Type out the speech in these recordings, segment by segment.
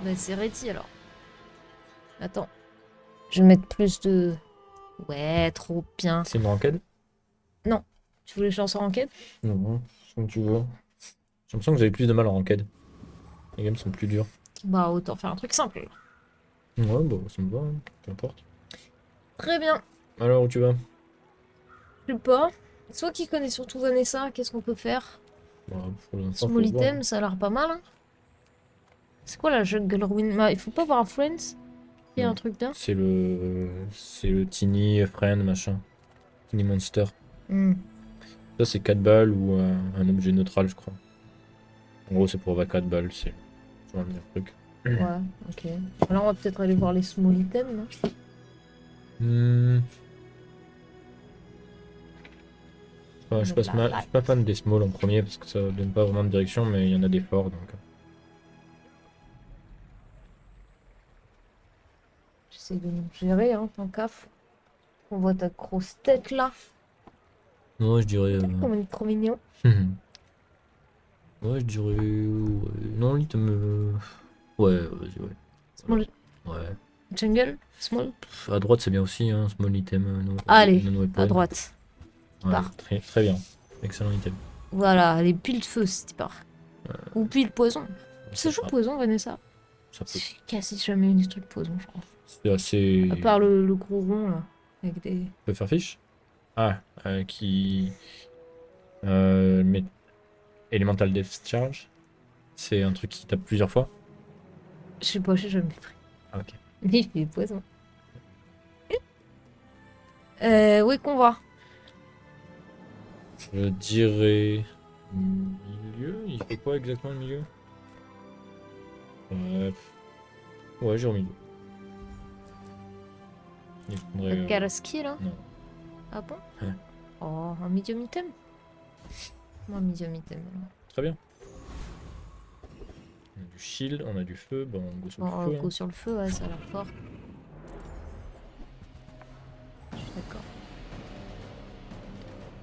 Bah c'est Reti alors. Attends. Je vais mettre plus de... Ouais, trop bien. C'est une ranked? Non. Tu voulais que je lance en enquête? Non, comme tu veux. J'ai l'impression que j'avais plus de mal en ranked. Les games sont plus durs. Bah autant faire un truc simple. Ouais, bah ça me va, hein. Peu importe. Très bien. Alors, où tu vas? Je sais pas. Toi qui connais surtout Vanessa, qu'est-ce qu'on peut faire? Bah, pour l'instant, faut Small voir. item, ça a l'air pas mal. Hein. C'est quoi la jungle ruin? Bah, il faut pas voir Friends. Il y a un Non. truc bien. C'est le Tiny Friend, machin. Tiny Monster. Hmm. Ça, c'est 4 balles ou un objet neutral, je crois. En gros, c'est pour avoir 4 balles, c'est le meilleur truc. Ouais, ok. Alors on va peut-être aller voir les small items, non? Hmm. Ouais, On met de la je suis light. pas fan des small en premier parce que ça donne pas vraiment de direction, mais il y en a des forts donc. J'essaie de nous gérer, hein, tant qu'af. On voit ta grosse tête là. Non, je dirais. Comme il est trop mignon. Ouais, je dirais. Ouais. Non, l'item. Ouais, vas-y, ouais. Small Ouais. jungle? Small? À droite, c'est bien aussi, hein, small item, Allez, non à weapon. droite. Ouais, Part. très bien. Excellent item. Voilà, les piles de feu si tu pars. Ou pile poison. Ça, C'est joue poison, Vanessa. ça peut. J'ai cassé jamais eu des trucs poison, je crois. C'est assez. À part le gros rond là. Avec des. Peut faire fiche? Ah, qui. Met Elemental Death Charge. C'est un truc qui tape plusieurs fois. Je sais pas, j'ai jamais pris. Ah, ok. Mais il fait des poisons. Où est qu'on va? Je dirais. Milieu? Il fait quoi exactement le milieu? Euh, Ouais, j'ai au milieu. Il faudrait. Karaski là? Non. Ah bon? Ouais. Oh, un medium item? Moi, medium item. Alors. Très bien. On a du shield, on a du feu. Bon, on go sur Bon, le feu. go sur le feu, ouais, ça a l'air fort. Je suis d'accord.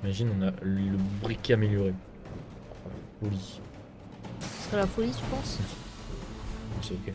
Imagine, on a le briquet amélioré. Folie. Ce serait la folie, tu penses? C'est ok.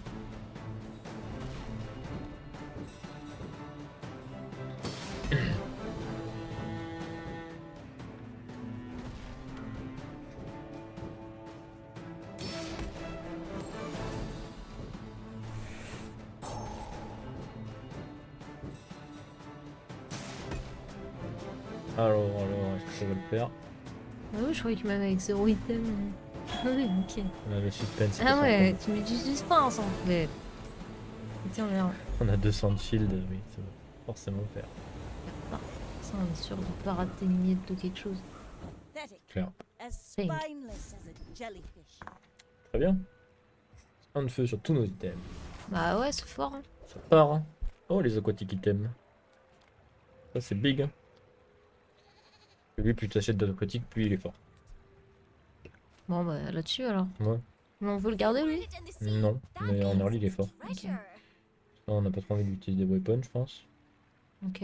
Alors, est-ce que ça va le faire? Ah oui, je croyais qu'il m'avait avec zéro item. Ah oui, ok. On a le suspense. Ah ouais, tu mets du suspense en fait. Tiens, merde. On a 200 de shield, oui, ça va forcément le faire. Ah, ça, on est sûr de pas rater une miette de quelque chose. Clair. As spineless as a jellyfish. Très bien. Un de feu sur tous nos items. Bah ouais, c'est fort. Hein. Ça part, hein. Oh, les aquatiques items. Ça, c'est big, hein. Et lui, plus tu achètes d'aquatiques, plus il est fort. Bon, bah là-dessus alors. Ouais. Mais on veut le garder lui? Non, mais en early, il est fort. Treasure. Là, on n'a pas trop envie d'utiliser des weapons, je pense. Ok.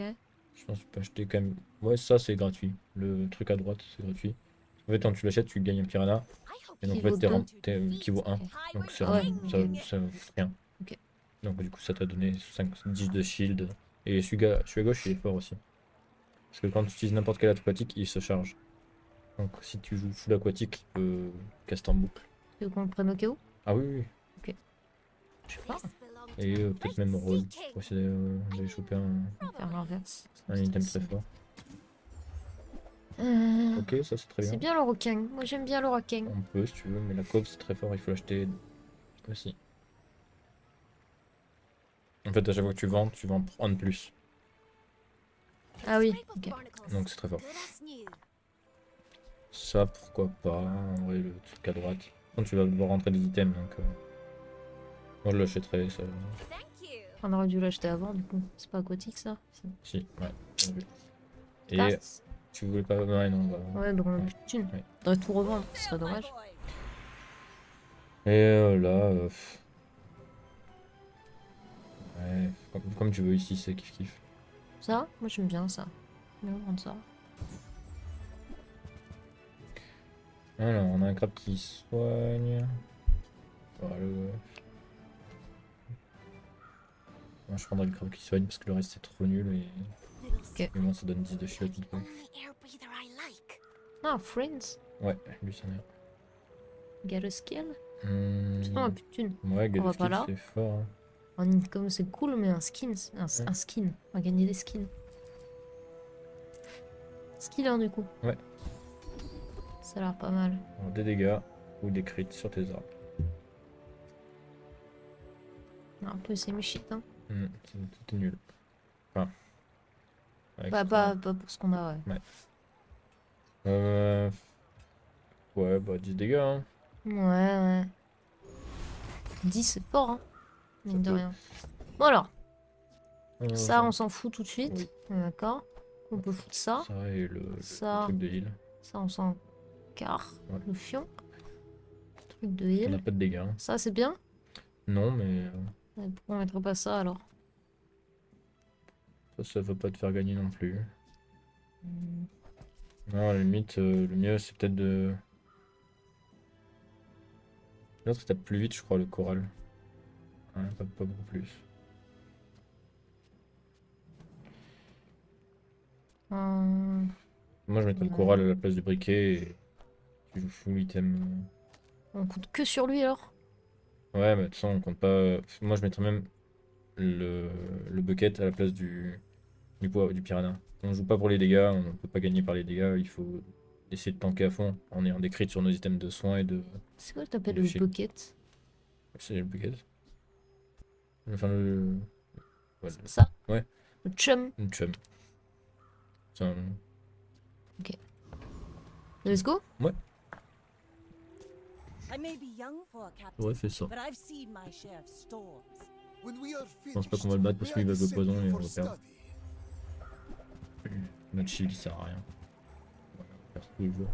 Je pense que tu peux acheter quand même. Ouais, ça, c'est gratuit. Le truc à droite, c'est gratuit. En fait, quand tu l'achètes, tu gagnes un piranha. Et donc, en Qui fait, vaut deux? qui vaut 1. Ok. Donc, c'est Ah ouais, ça, ok. ça vaut rien. Ok. Donc, du coup, ça t'a donné 5, 10 de shield. Et celui à gauche, il est fort aussi. Parce que quand tu utilises n'importe quel aquatique, il se charge. Donc, si tu joues full aquatique, il peut caster en boucle. Tu veux qu'on le prenne au cas où? Ah oui, oui. Je sais pas. Et peut-être même roll. Pour essayer d'aller choper On va faire l'inverse. un item très fort. Euh, Ok, ça c'est très c'est bien. bien le requin. Moi j'aime bien le requin. On peut si tu veux, mais la cove c'est très fort, il faut l'acheter aussi. En fait, à chaque fois que tu vas en prendre plus. Ah oui, ok. Donc c'est très fort. Ça, pourquoi pas. En vrai, le truc à droite. Quand tu vas devoir rentrer des items, donc. Moi je l'achèterai, ça. On aurait dû l'acheter avant du coup. C'est pas aquatique ça? Si, ouais. Bien vu. Et Casse. tu voulais pas. Ouais, non, bah. Ouais, donc on a Ouais. plus de thunes. Ouais. On devrait tout revendre, ce serait dommage. Et là. Ouais, comme tu veux ici, c'est kiff kiff. Ça, moi j'aime bien ça. J'aime bien prendre ça. Alors, on a un crabe qui soigne. Voilà. Moi, je prendrais le crabe qui soigne parce que le reste c'est trop nul et Little au moins ça donne 10 de shield. the only air breather I like. Ah, Friends. Ouais, lui ça merde. Get a skill. Hmm, Putain, on a plus de thunes. ouais, on va pas Skill là. c'est fort. Hein. En income, c'est cool, mais un skin. Un skin. On va gagner des skins. Skiller, du coup. Ouais. Ça a l'air pas mal. Alors, des dégâts ou des crits sur tes arbres. Un peu semi-shit, hein. C'était nul. Enfin. avec Bah, ça. pas pour ce qu'on a, ouais. Ouais, bah 10 dégâts. Hein. Ouais. 10, c'est fort, hein. Mine de peut. rien. Bon, alors. Ça, Ça, on s'en fout tout de suite. Oui. D'accord. On peut foutre ça. ça et le Ça. truc de heal. Ça, on s'en carre. Ouais. Le fion. Truc de On heal. n'a pas de dégâts. Hein. Ça, c'est bien. Non, mais Ouais, pourquoi on mettrait pas ça, alors? ça va pas te faire gagner non plus. Hmm. Non, à la limite, le mieux c'est peut-être de. L'autre il tape plus vite, je crois, le choral. Ouais, pas beaucoup plus. Moi je mettrais le Ouais. choral à la place du briquet et tu joues full item. On compte que sur lui, alors? Ouais, mais de toute façon, on compte pas. Moi je mettrais même le bucket à la place du piranha. On joue pas pour les dégâts, on peut pas gagner par les dégâts, il faut essayer de tanker à fond en ayant des crits sur nos items de soins et de. C'est quoi que t'appelles Le le shield. bucket? C'est le bucket. Enfin, le. Ouais, Ça? Ouais. Le chum. le chum. C'est un. Let's go? I may be young for a captain, J'aurais fait ça. but I've seen my share of storms. Je pense pas qu'on va le battre parce qu'il va jouer poison et on va perdre. Notre shield il sert à rien. On va perdre tous les jours.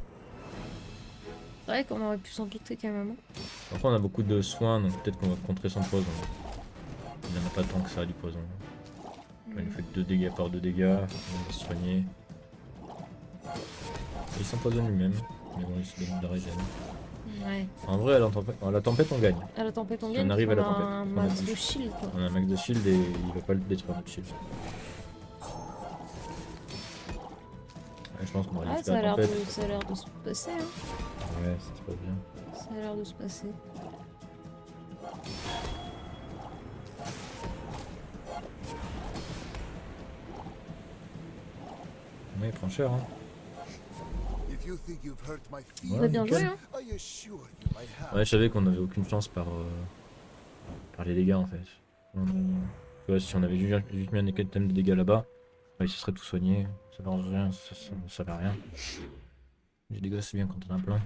C'est vrai qu'on aurait pu s'en douter quand même. Après on a beaucoup de soins donc peut-être qu'on va contrer son poison. Il n'y en a pas tant que ça du poison. Il nous fait 2 dégâts par 2 dégâts, on va se soigner. Il s'empoisonne lui-même, mais bon il se donne de la régène. Ouais. En vrai à la tempête on gagne. À la tempête, on Si gagne. on arrive à la a tempête, un on a max plus. de shield, quoi. On a un max de shield et il va pas le détruire notre shield. Ouais, je pense qu'on va Ouais, aller ça a la l'air tempête. ça a l'air de se passer, hein. Ouais, ça se passe bien. Ça a l'air de se passer. Ouais, il prend cher hein. On a bien joué, hein. Ouais, je savais qu'on avait aucune chance par les dégâts en fait. Tu vois, si on avait juste mis un item de dégâts là-bas, ouais, il se serait tout soigné. Ça va rien, ça va rien. Les dégâts c'est bien quand on en a plein.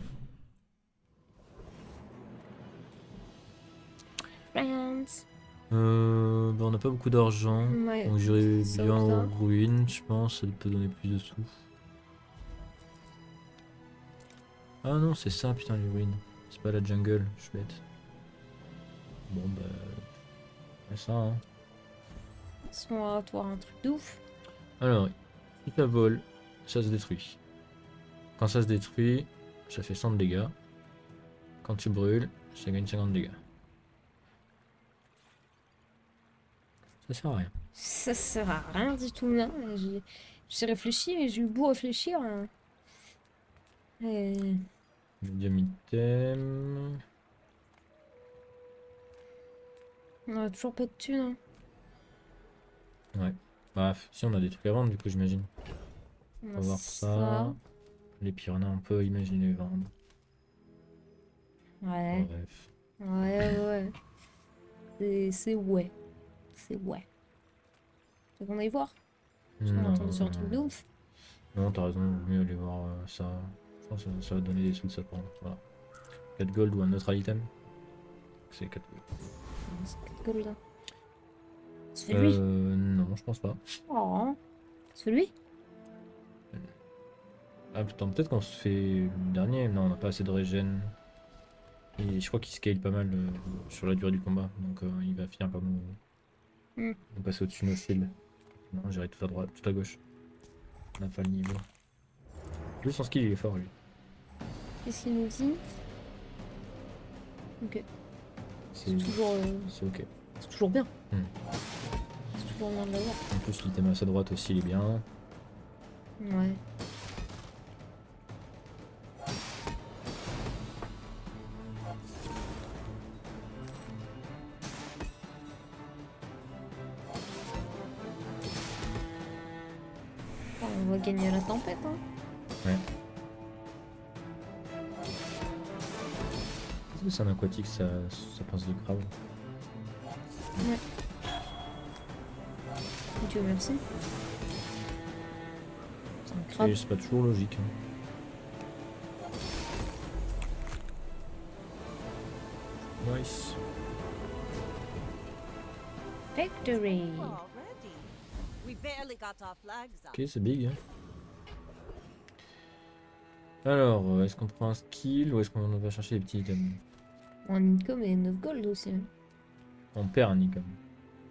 Friends. Bah, on n'a pas beaucoup d'argent. Ouais. Donc j'irai Ça bien ou ça. aux ruines, je pense, ça peut donner plus de sous. Ah non, c'est ça, putain, les ruines. C'est pas la jungle, je suis bête. Bon, bah. C'est ça, hein. Son oratoire, un truc de ouf. Alors, si ça vole, ça se détruit. Quand ça se détruit, ça fait 100 de dégâts. Quand tu brûles, ça gagne 50 de dégâts. Ça sert à rien. Ça sert à rien du tout, là. J'ai réfléchi, mais j'ai eu beau réfléchir. Et... Medium item. On a toujours pas de thunes, hein. Ouais. Bref, si on a des trucs à vendre, du coup, j'imagine. On On a va voir ça. Les piranhas, on peut imaginer les vendre. Ouais. Bref. Ouais. C'est ouais. C'est ouais. Tu veux qu'on aille voir? Parce qu'on est tombé sur un truc de ouf. Non, t'as raison, vaut mieux aller voir ça. Je pense que ça va donner des sous de ça pour. Voilà. 4 gold ou un autre item. C'est 4 gold. C'est 4 gold, là. Ça fait lui. Non, je pense pas. Oh. Ça fait lui. Ah putain, peut-être qu'on se fait le dernier. Non, on n'a pas assez de régène. Et je crois qu'il scale pas mal sur la durée du combat. Donc il va finir par nous passer au-dessus de nos shields. Non, j'irai tout à droite, tout à gauche. On n'a pas le niveau. Lui, son skill, il est fort, lui. Qu'est-ce qu'il nous dit? Ok. C'est C'est toujours, c'est ok. c'est toujours bien. toujours moyen de l'avoir. En plus, l'item à sa droite aussi, il est bien. Ouais. Bon, on va gagner la tempête, hein. Ouais. Est-ce que c'est un aquatique, ça pense du crabe? Ouais. Dieu merci. C'est un crabe. Et c'est pas toujours logique. Hein. Nice. Victory. Already. We barely got our flags up. Ok, c'est big. Hein. Alors, est-ce qu'on prend un skill ou est-ce qu'on va chercher les petits items? On a une com et 9 gold aussi. Hein. On perd un icône.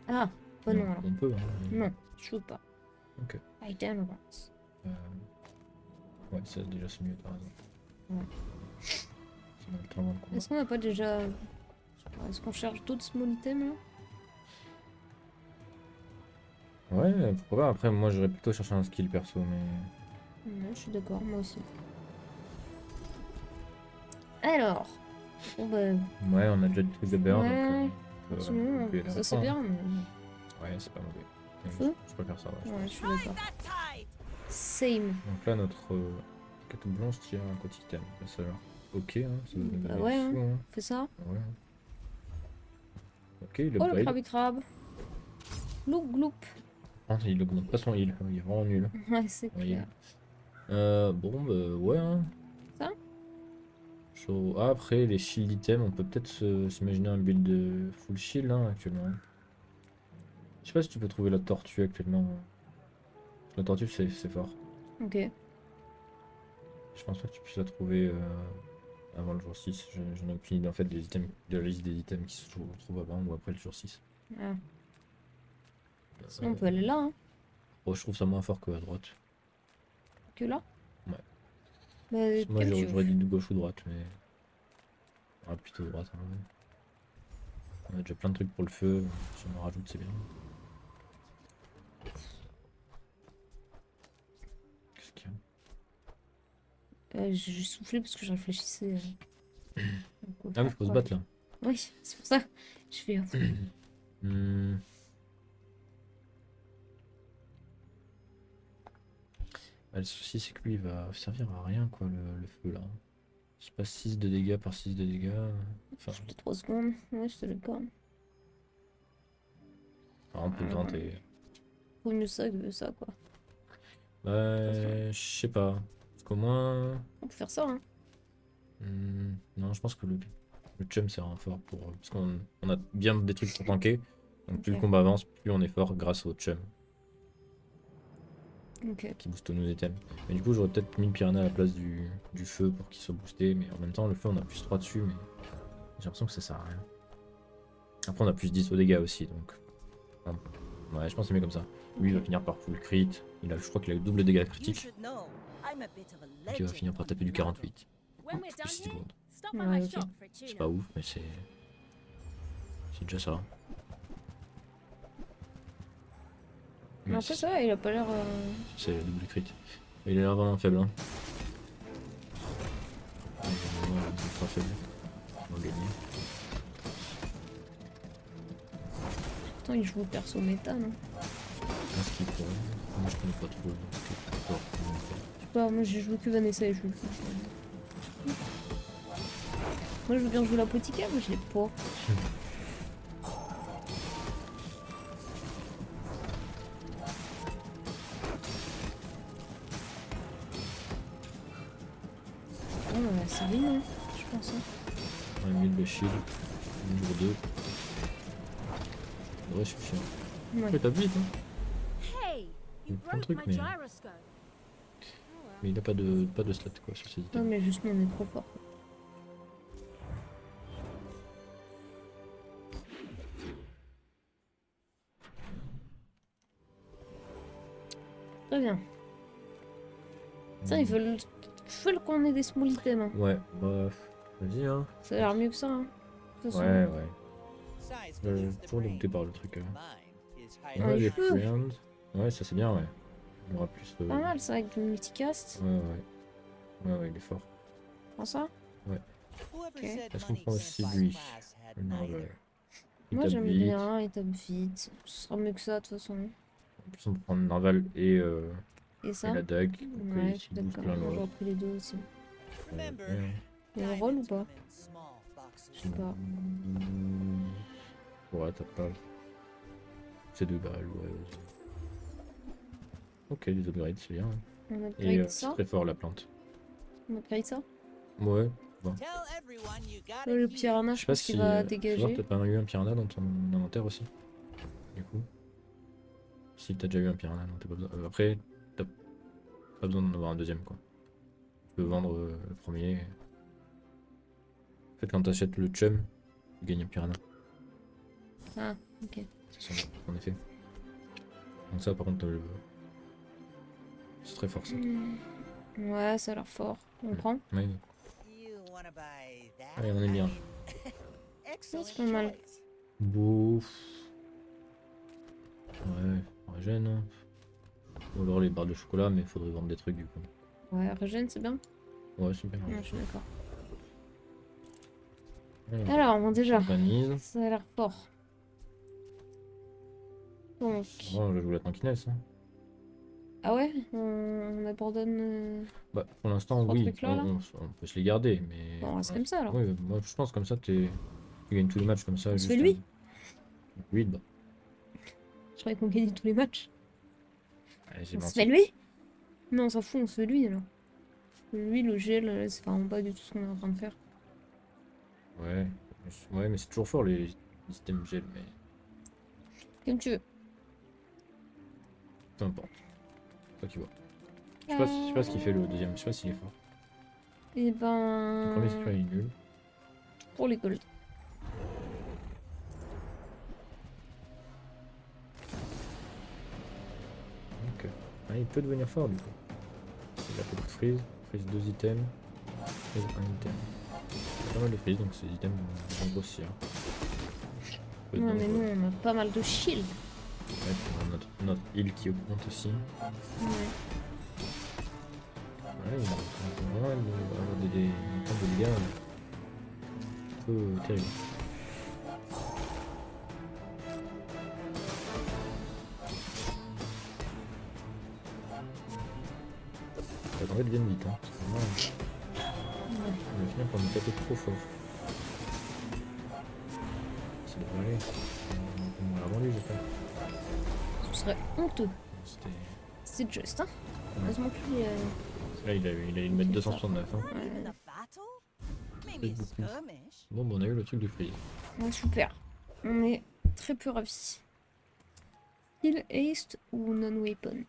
Ah, bah non alors. On peut. Hein, mais- Non, je veux pas. Ok. I don't want. Ouais, ça déjà c'est mieux, t'as raison. Ouais. C'est dans le temps avant le combat. Est-ce qu'on a pas déjà... je sais pas, est-ce qu'on cherche d'autres small items là? Ouais, pourquoi pas. Après, moi j'aurais plutôt cherché un skill perso, mais. Ouais, je suis d'accord, moi aussi. Alors. Bon bah, Ouais, on a déjà des trucs de beurre, Ouais, donc. sinon, ça c'est bien, mais... Ouais, c'est pas mauvais. Donc, Feu je préfère ça, ouais. Ouais, je suis Ride d'accord. that tide. Same. Donc là, notre carte blanche tire un petit item. Là, ça a l'air ok, hein. Ça doit nous Bah donner ouais, des hein. sous, hein. Fais ça. Ouais. Ok, il Oh le upgrade. crabe. Gloup gloup. Ah, il augmente pas son heal, il est vraiment nul. Ouais, c'est Oui. clair. Bon, bah ouais. Hein. Ça Ah, après, les shield items, on peut peut-être s'imaginer un build de full shield hein, actuellement. Je sais pas si tu peux trouver la tortue actuellement. La tortue, c'est fort. Ok. Je pense pas que tu puisses la trouver avant le jour 6. J'en ai aucune idée en fait des items, de la liste des items qui se trouvent avant ou après le jour 6. Ah. Sinon on peut aller là, hein. Oh, je trouve ça moins fort que à droite. Que là. Ouais. Bah, Moi comme tu j'aurais veux. dit de gauche ou droite, mais. Ah, plutôt droite. Hein, ouais. On a déjà plein de trucs pour le feu. Si on en rajoute, c'est bien. Qu'est-ce qu'il y a? J'ai soufflé parce que je réfléchissais. Ah, mais faut se battre là. Oui, c'est pour ça. Je fais. Hmm. Bah, le souci c'est que lui il va servir à rien quoi le feu là. Je sais pas 6 de dégâts par 6 de dégâts. Enfin, Toutes les 3 secondes. Ouais, c'est le cas. on peut le tenter. Vaut mieux ça que ça, quoi. Bah, je sais pas. Parce qu'au moins. On peut faire ça, hein. Non, je pense que le chum c'est vraiment fort pour. Parce qu'on a bien des trucs pour tanker. Donc plus le Ok. combat avance, plus on est fort grâce au chum Ok. qui booste nos items. Mais du coup, j'aurais peut-être mis le piranha à la place du feu pour qu'il soit boosté. Mais en même temps, le feu on a plus 3 dessus. Mais j'ai l'impression que ça sert à rien. Après, on a plus 10 aux dégâts aussi. Donc. Ouais, je pense que c'est mieux comme ça. Lui, il va finir par full crit. Je crois qu'il a le double dégâts You critiques. should know. I'm a bit of a Donc il va legend finir par on taper du the 48. When we're done Plus 6 here, secondes. stop by Ouais, my ok. shop for a C'est tune pas ouf, mais c'est déjà ça. Mais Mais après, ça, il a pas l'air. c'est double crit. Il a l'air vraiment faible. Hein. Il est vraiment ultra faible. On va gagner. Pourtant, il joue au perso méta, non? Un skill pour eux. Moi je connais pas trop le skill fort. Je sais pas, moi j'ai joué que Vanessa et je joue. Moi je veux bien jouer l'apothicaire, mais je l'ai pas. Oh, bah, c'est bien, hein, je pense. Hein. On a mis le shield. Jour 2. Ça devrait suffire. Ouais. Ouais, t'as vite hein. Hey, you Plein de broke trucs, my mais- gyroscope. Oh well. Mais il a pas de stats quoi sur ses Non, items. mais justement, on est trop fort. Très bien. Ça, ils veulent qu'on ait des small items. Hein. Ouais, bah vas-y hein. Ça a l'air mieux que ça. Hein. De toute façon, Ouais. Toujours dégoûté par le truc. Ouais, les peut. friends. Ouais, ça c'est bien, ouais. Il y aura plus. Pas mal ça avec du multicast. Ouais, ouais. Ouais, ouais, il est fort. Prends ça. Est-ce qu'on prend aussi lui? Non, ouais. Il Moi tape j'aime vite. bien, il tape vite. Ce sera mieux que ça de toute façon. En plus, on peut prendre Narval Et et ça la dague. Donc, Ouais, il je suis se booste d'accord. l'un Moi j'aurais l'autre. pris les deux aussi. Ouais. Il y a un rôle ou pas? Je sais pas. Ouais, t'as pas. C'est 2 balles, ouais. Ok, les upgrades, c'est bien. On Et upgrade c'est ça? très fort la plante. On upgrade ça? Ouais. Le piranha, Je je sais pas pense qu'il si. va Faut voir, dégager. t'as pas eu un piranha dans ton inventaire aussi. Du coup. Si t'as déjà eu un piranha, non, t'as pas besoin. Après, t'as pas besoin d'en avoir un deuxième, quoi. Tu peux vendre le premier. En fait, quand t'achètes le chum, tu gagnes un piranha. Ah, ok. C'est son effet. Donc ça, par contre, c'est très fort, ça. Ouais, ça a l'air fort. On prend? Ouais. Allez, on est bien. C'est pas mal. Bouf. Ouais, régène. Hein. Ou alors les barres de chocolat, mais il faudrait vendre des trucs du coup. Ouais, régène, c'est bien. Ouais, super. Ouais, je suis d'accord. Ouais, Alors, bon, déjà, Vanille. ça a l'air fort. Donc, Bon, je joue la tranquillesse. Hein. ah ouais, on abandonne. Bah, pour l'instant, Trois oui, trucs là, là on peut se les garder, mais. Bon, on reste comme ça alors. Oui, moi je pense comme ça, tu gagnes tous les matchs comme ça. On se juste fait lui Oui, bah. Je croyais qu'on gagnait tous les matchs. Allez, j'ai On se menti. fait lui? Non, on s'en fout, on se fait lui alors. Lui, le gel, c'est vraiment pas du tout ce qu'on est en train de faire. Ouais, ouais, mais c'est toujours fort les systèmes gel, mais Comme tu veux. peu importe. Toi qui vois. Je sais pas ce qu'il fait le deuxième, je sais pas s'il est fort. Et Le premier, c'est ben. qu'il est nul. Pour les golds. Donc, il peut devenir fort du coup. Il a fait de freeze, freeze 2 items, freeze 1 item. Pas mal de freeze, donc ces items vont grossir. Peut être Non, mais dangereux. nous, on a pas mal de shield. Ouais, puis on a notre heal qui augmente aussi. Ouais. Ouais, il a vraiment avoir des temps de dégâts un peu terribles. J'attendais de vienne vite, hein. Parce que moi, on va finir par me taper trop fort. Ça devrait aller. On l'a vendu, j'espère. Ce serait honteux. C'était. C'est juste, hein. Heureusement que lui. Là, il a eu le mettre 269. Hein. In a battle? Maybe a beaucoup. skirmish. Bon, on a eu le truc du freeze. Ouais, super. On est très peu ravis. Heal, haste ou non-weapon?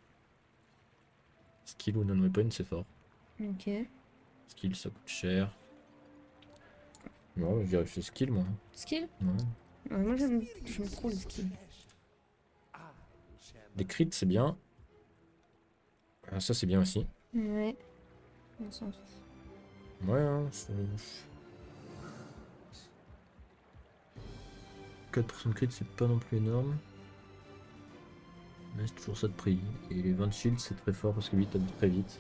Skill ou non-weapon, c'est fort. Ok. Skill, ça coûte cher. Non, je dirais que c'est skill, moi. Skill? Ouais. Ouais, moi j'aime trop les skills. Des crits, c'est bien. Ah, ça, c'est bien aussi. Ouais. On s'en fout. Ouais, hein, 4% de crit, c'est pas non plus énorme. Mais c'est toujours ça de prix. Et les 20 shield, c'est très fort parce que lui, tape très vite.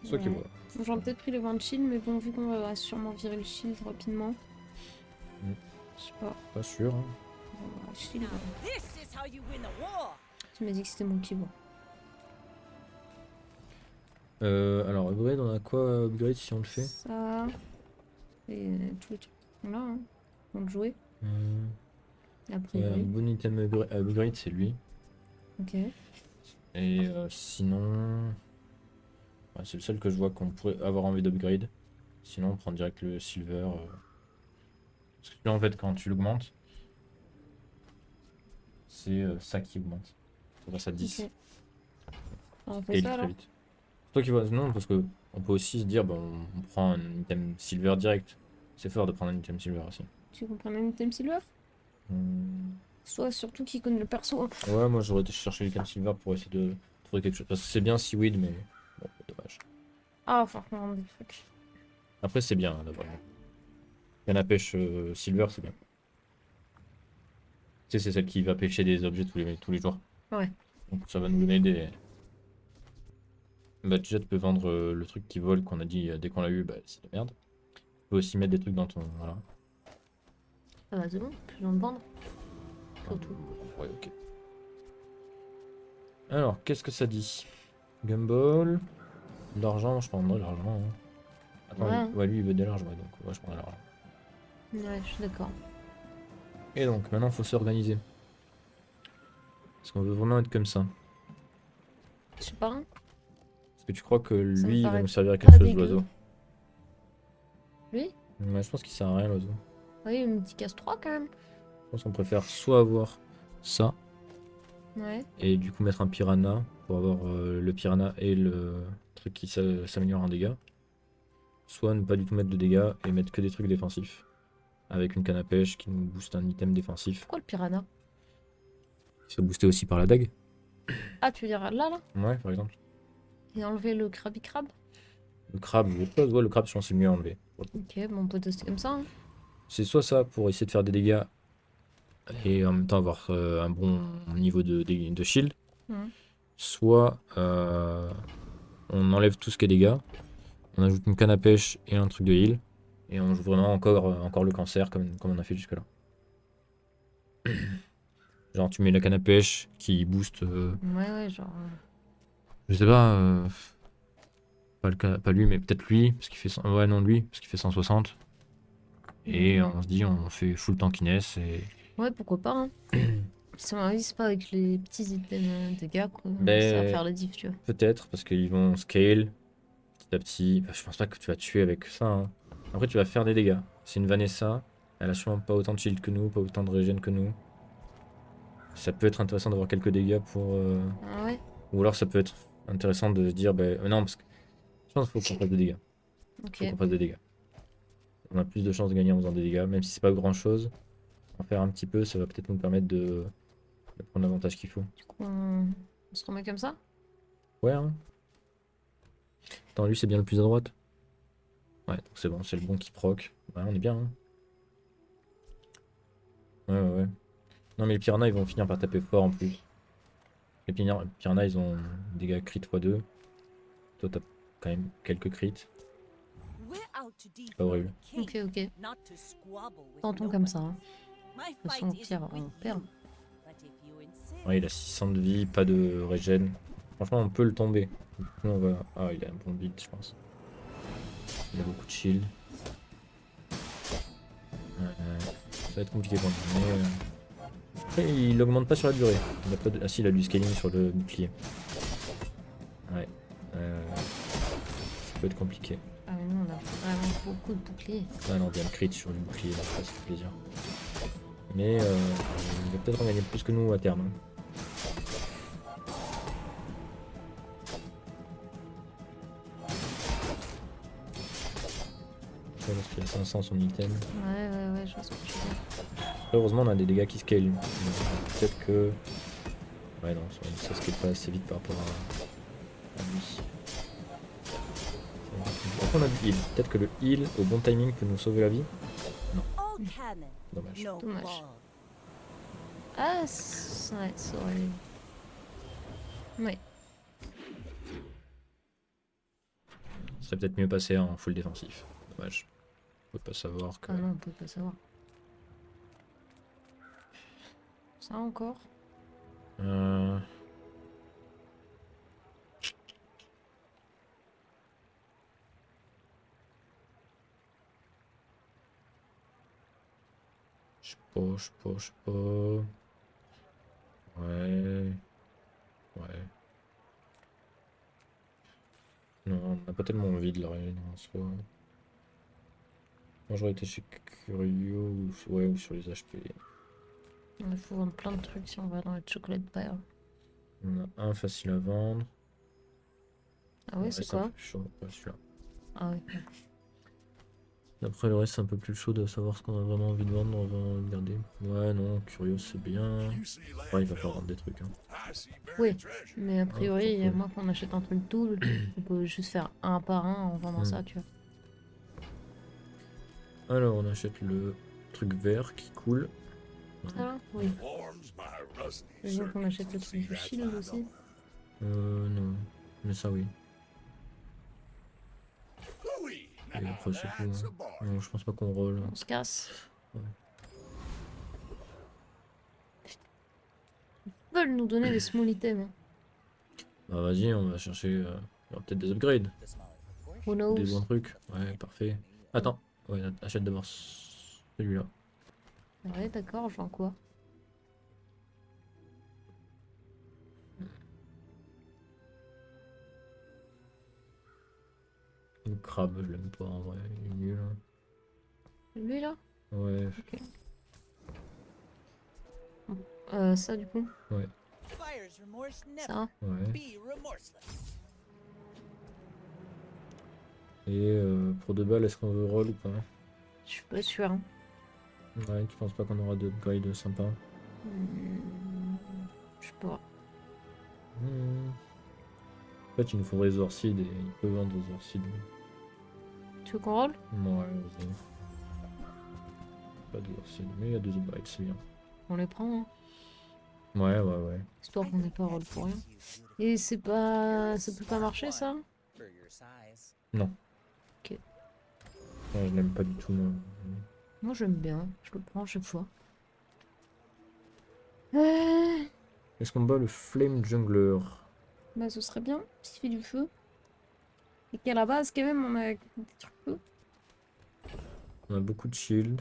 C'est toi qui Ouais. vois. Bon, j'aurais peut-être pris les 20 de shield, mais bon, vu qu'on va sûrement virer le shield rapidement. Mm. Je sais pas. Pas sûr. Hein. Bon, bah, shield, Now this is how you win a war. tu m'as dit que c'était mon qui va. Alors, upgrade, on a quoi upgrade si on le fait Ça. Et tous les trucs qui sont là, hein. On le jouer. A Un priori. bon item upgrade, c'est lui. Ok. Et sinon. Ouais, c'est le seul que je vois qu'on pourrait avoir envie d'upgrade. Sinon, on prend direct le silver. Parce que là, en fait, quand tu l'augmentes, c'est ça qui augmente. Ça passe à 10. Ok. On Et fait il ça très alors? vite. C'est toi qui vois. Non, parce que on peut aussi se dire, on prend un item silver direct. C'est fort de prendre un item silver aussi. Tu comprends un item silver? Soit surtout qui connaît le perso. Hein. Ouais, moi j'aurais été chercher l'item silver pour essayer de trouver quelque chose. Parce que c'est bien seaweed, mais bon, dommage. Ah, faut reprendre des trucs. Après, c'est bien d'avoir. Canne à pêche silver, c'est bien. Tu sais, c'est celle qui va pêcher des objets tous les jours. Ouais. Donc ça va nous donner des. Bah déjà tu peux vendre le truc qui vole qu'on a dit dès qu'on l'a eu, bah c'est de la merde. Tu peux aussi mettre des trucs dans ton. Voilà. Ça va, c'est bon, plus besoin de vendre. Surtout. Ouais, ok. Alors, qu'est-ce que ça dit? Gumball. De l'argent, je prendrai l'argent. Hein. Attends, Ouais. ouais, lui il veut de l'argent, ouais, donc ouais, je prendrai l'argent. Ouais, je suis d'accord. Et donc, maintenant, faut s'organiser. Est-ce qu'on veut vraiment être comme ça? Je sais pas. Est-ce que tu crois que Ça me lui, il va paraît nous servir à pas quelque chose, dégueu. l'oiseau? Lui? Ouais, je pense qu'il sert à rien, l'oiseau. Oui, une petite casse 3 quand même. Je pense qu'on préfère soit avoir ça, Ouais. et du coup mettre un piranha, pour avoir le piranha et le truc qui s'améliore en dégâts. Soit ne pas du tout mettre de dégâts et mettre que des trucs défensifs. Avec une canne à pêche qui nous booste un item défensif. Pourquoi le piranha? Qui soit boosté aussi par la dague. Ah, tu veux dire là, là? Ouais, par exemple. Et enlever le Krabby Crab? Le crabe, ouais, le crabe, je pense que c'est mieux à enlever. Ok, bon, on peut tester comme ça. Hein. C'est soit ça pour essayer de faire des dégâts et en même temps avoir un bon niveau de shield. Mhm. Soit on enlève tout ce qui est dégâts, on ajoute une canne à pêche et un truc de heal. Et on joue vraiment encore le cancer comme on a fait jusque là. Genre tu mets la canne à pêche qui booste, Ouais, genre. je sais pas, pas lui mais peut-être lui, parce qu'il fait ouais non lui, parce qu'il fait 160. Et Mhm. on se dit on fait full tankiness et... Ouais, pourquoi pas. Hein. Ça m'a c'est pas avec les petits items de gars, quoi. Ça va Ben, faire la diff, tu vois. peut-être, parce qu'ils vont scale petit à petit. Enfin, je pense pas que tu vas tuer avec ça. Hein. Après, tu vas faire des dégâts. C'est une Vanessa. Elle a sûrement pas autant de shield que nous, pas autant de régène que nous. Ça peut être intéressant d'avoir quelques dégâts pour. Ah ouais? Ou alors, ça peut être intéressant de se dire, ben non, parce que je pense qu'il faut qu'on fasse des dégâts. Ok. Faut qu'on fasse des dégâts. On a plus de chances de gagner en faisant des dégâts, même si c'est pas grand chose. En faire un petit peu, ça va peut-être nous permettre de prendre l'avantage qu'il faut. Du coup, on se remet comme ça? Ouais, hein. Attends, lui, c'est bien le plus à droite. Ouais, donc c'est bon, c'est le bon qui proc. Ouais, on est bien. Hein. Ouais. Non, mais les piranhas, ils vont finir par taper fort en plus. Les piranhas, ils ont des dégâts crit x2. Toi, t'as quand même quelques crits. We're out to Pas horrible. defend the Ok, king, ok. not to squabble with Tentons comme nobody. ça. Hein. My De toute façon, au fight pire, isn't on with perd. you, but if you insist. Ouais, il a 600 de vie, pas de régène. Franchement, on peut le tomber. Nous, on va... Ah, il a un bon build, je pense. Il a beaucoup de shield. Ça va être compliqué pour lui. Mais, après, il augmente pas sur la durée. Il a pas de... Ah si, il a du scaling sur le bouclier. Ouais. Ça peut être compliqué. Ah, mais nous, on a vraiment beaucoup de boucliers. Ah non, on vient de crit sur le bouclier, là, ça fait plaisir. Mais il va peut-être en gagner plus que nous à terme. Hein. Ouais, parce qu'il a 500 son item. Ouais, je vois ce que tu veux dire. Heureusement, on a des dégâts qui scale. Donc, peut-être que. Ouais, non, ça scale pas assez vite par rapport à lui. Après, on a du heal. Peut-être que le heal au bon timing peut nous sauver la vie. All cannon, Dommage. no Dommage. ball. Ah, ouais, ça aurait... Ouais. Ça serait peut-être mieux passé en full défensif. Dommage. On peut pas savoir que. Ah non, on peut pas savoir. Ça encore? Euh... Je sais pas. Ouais. Non, on n'a pas tellement envie de la réunir en soi. Moi j'aurais été chez Curio ou sur les HP. Il faut vendre plein de trucs si on va dans les chocolate bar. On a un facile à vendre. Ah ouais, c'est un quoi? peu plus chaud, ouais, celui-là. Ah ouais. Après le reste c'est un peu plus chaud de savoir ce qu'on a vraiment envie de vendre, on va regarder. Ouais non, Curieux c'est bien. Ouais, il va falloir vendre des trucs. Hein. Oui, mais a priori, cool. moi qu'on achète un truc double, on peut juste faire un par un en vendant ça, tu vois. Alors on achète le truc vert qui coule. Ça là? Oui. Je veux qu'on achète le truc du shield aussi. Non. Mais ça, oui. Et après, c'est tout. Hein. Non, je pense pas qu'on roll. On se casse. Ouais. Ils veulent nous donner des small items. Hein. Bah, vas-y, on va chercher. Il y aura peut-être des upgrades. Who Des knows? bons trucs. Ouais, parfait. Attends. Ouais, achète d'abord celui-là. Ouais, d'accord, je vends quoi? Le crabe, je l'aime pas en vrai. Il est nul. Hein. Lui là? Ouais. Ça du coup? Fire's remorse never Ça? Ouais. be remorseless. Et pour 2 balles, est-ce qu'on veut roll ou pas? Je suis pas sûr. Hein. Ouais, tu penses pas qu'on aura d'upgrade sympa? Je sais pas. En fait, il nous faudrait Zorseed et il peut vendre Zorseed. Tu veux qu'on roll? Ouais, vas-y. Pas de Zorseed, mais il y a 2 upgrades, c'est bien. On les prend, hein. Ouais. Histoire qu'on n'ait pas roll pour rien. Et c'est pas... ça peut pas marcher ça? For your size. Non. Ok. Ouais, je l'aime pas du tout, moi. Moi j'aime bien, je le prends à chaque fois. Est-ce qu'on bat le Flame Jungler? Bah ce serait bien, s'il fait du feu. Et qu'à la base quand même on a des trucs feu. On a beaucoup de shield.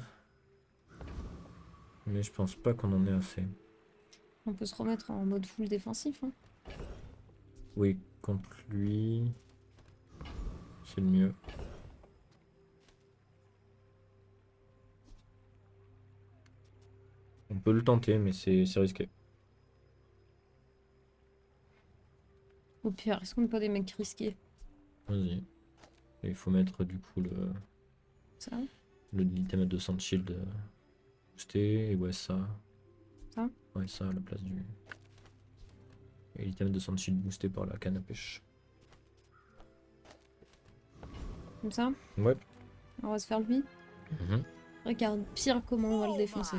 Mais je pense pas qu'on en ait assez. On peut se remettre en mode full défensif. Hein. Oui, contre lui... C'est le mieux. On peut le tenter, mais c'est risqué. Au pire, est-ce qu'on n'est pas des mecs risqués? Vas-y. Et il faut mettre du coup Ça? l'item à 200 de shield boosté. Et ouais, ça. Ça? Ouais, ça à la place du. Et l'item à 200 de shield boosté par la canne à pêche. Comme ça? Ouais. On va se faire lui. Regarde, pire comment on va le défoncer.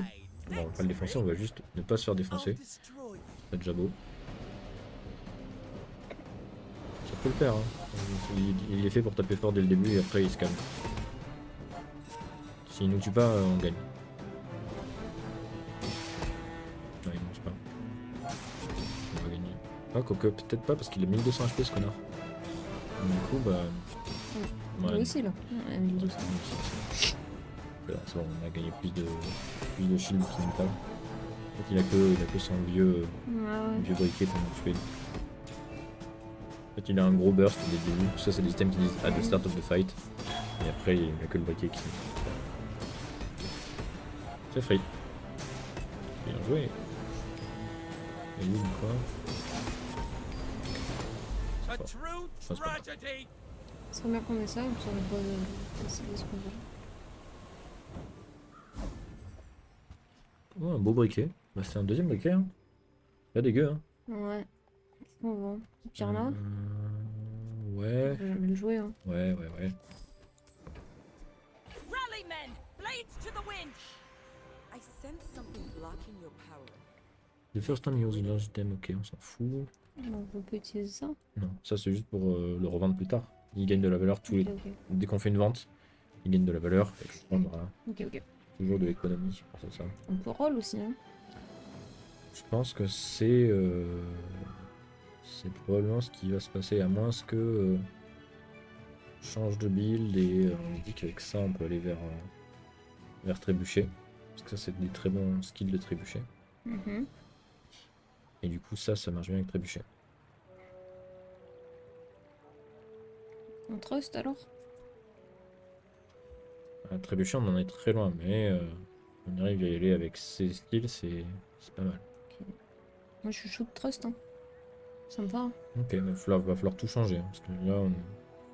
Bon, on va pas le défoncer, on va juste ne pas se faire défoncer. C'est déjà beau. Ça peut le faire, hein. Il est fait pour taper fort dès le début et après il se calme. S'il nous tue pas, on gagne. Non, il nous tue pas. On va gagner. Ah, quoique, peut-être pas parce qu'il a 1200 HP ce connard. Du coup, bah. Lui Ouais, aussi là. Ouais, 1200. c'est bon, on a gagné plus de shield qu'il n'aime pas. En fait, il a que son vieux briquet pour nous tuer. En fait, il a un gros burst dès le début. Tout ça, c'est des items qui disent at the start of the fight. Et après, il n'y a que le briquet qui. C'est free. Bien joué. Et lui, quoi? A true Ça, c'est pas mal. tragedy. Ce serait bien qu'on ait ça, comme ça on n'a pas de ce qu'on veut. Oh, un beau briquet. Bah, c'est un deuxième briquet. Hein. Pas dégueu. Hein. Ouais. Qu'est-ce qu'on vend? Pire là? Ouais. On peut jamais le jouer. Hein. Ouais. Rally men, blades to the wind. I sense something blocking your power. The first time you use a large item, ok, on s'en fout. On peut utiliser ça? Non, ça c'est juste pour le revendre plus tard. Il gagne de la valeur tous les. Ok. Dès qu'on fait une vente, il gagne de la valeur. Et on aura Ok. toujours de l'économie pour ça. On peut roll aussi. Hein. Je pense que c'est probablement ce qui va se passer, à moins que change de build et on se dit qu'avec ça on peut aller vers trébucher. Parce que ça c'est des très bons skills de trébucher. Et du coup ça marche bien avec trébucher. On trust alors? À trébucher on en est très loin, mais on arrive à y aller avec ces skills, c'est pas mal. Moi je suis chaud de trust. Hein. Ça me va. Hein. Ok, mais va falloir tout changer, hein, parce que là on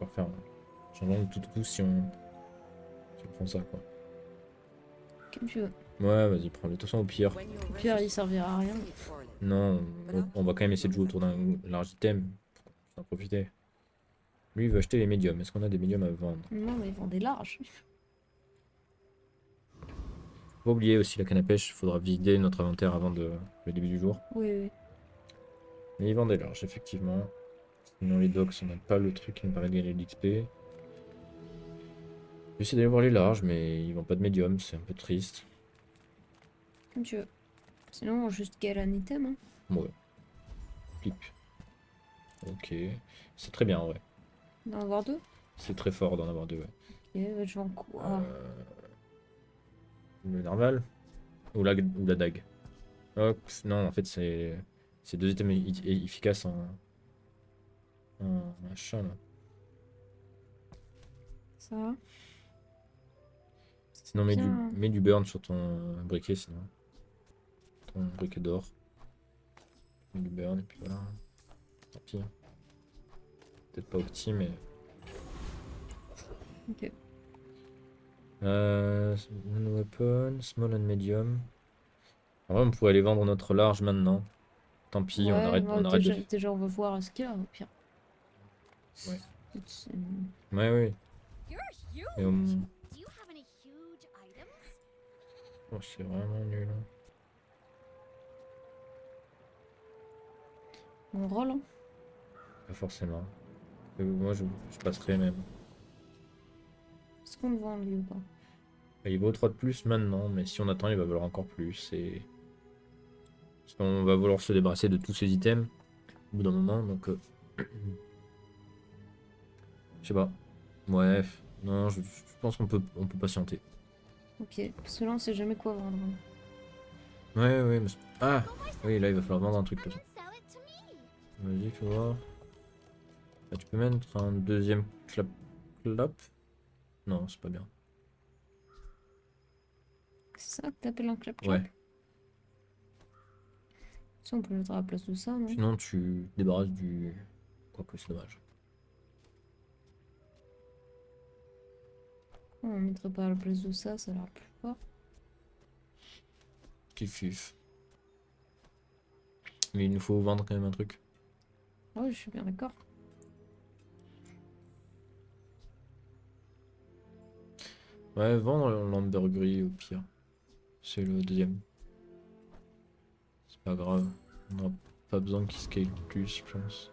va faire un changement de tout si on prend ça quoi. Comme tu veux. Ouais, vas-y, prends-le. De toute façon, au pire, When your Au pire, il servira à rien. non, on va quand même essayer de jouer autour d'un large item pour en profiter. Lui, il veut acheter les médiums. Est-ce qu'on a des médiums à vendre? Non, mais ils vendent des larges. Faut pas oublier aussi la canne à pêche, faudra vider notre inventaire avant le début du jour. Oui, oui. Mais ils vendent des larges, effectivement. Sinon les docks, on n'a pas le truc qui me paraît de gagner de l'XP. J'essaie d'aller voir les larges, mais ils vendent pas de médium, c'est un peu triste. Comme tu veux. Sinon, on juste gale un item. Hein. Ouais. Flip. Ok. C'est très bien, ouais. D'en avoir deux. C'est très fort d'en avoir deux, ouais. Ok, je vends quoi? Le narval ou la dague. Hop, non, en fait, c'est deux items efficaces en machin, là. Ça va. Sinon, mets Bien. mets du burn sur ton briquet, sinon. Ton briquet d'or. Mets du burn, et puis voilà. Tant pis. Peut-être pas opti, mais... Ok. One weapon, small and medium. En vrai, on pourrait aller vendre notre large maintenant. Tant pis, on Ouais, arrête, bon, on arrête déjà, de... déjà, on va voir ce qu'il y a au pire. Ouais. C'est- Ouais, ouais. You're huge. Et Do you have any huge items? oh, c'est vraiment nul. Hein. On roll, hein. Pas forcément. Moi, je passerai même. Est-ce qu'on le vend lui ou pas? Il vaut 3 de plus maintenant, mais si on attend, il va valoir encore plus. Et... Parce qu'on va vouloir se débarrasser de tous ces items au bout d'un moment, donc... Je sais pas. Ouais, non, je pense on peut patienter. Ok, parce que là on sait jamais quoi vendre. Ouais, ouais, mais... Ah oui, là, il va falloir vendre un truc. And Là. then sell it to me. Vas-y, fais voir. Ah, tu peux mettre un deuxième clap. Non, c'est pas bien. C'est ça que t'appelles un clap Ouais. Ça on peut le mettre à la place de ça, non? Sinon, tu te débarrasses du... Quoique, c'est dommage. On mettrait pas à la place de ça, ça a l'air plus fort. Kiff. Mais il nous faut vendre quand même un truc. Ouais, je suis bien d'accord. Ouais, vendre l'ambergris au pire. C'est le deuxième. C'est pas grave. On n'aura pas besoin qu'il scale plus, je pense.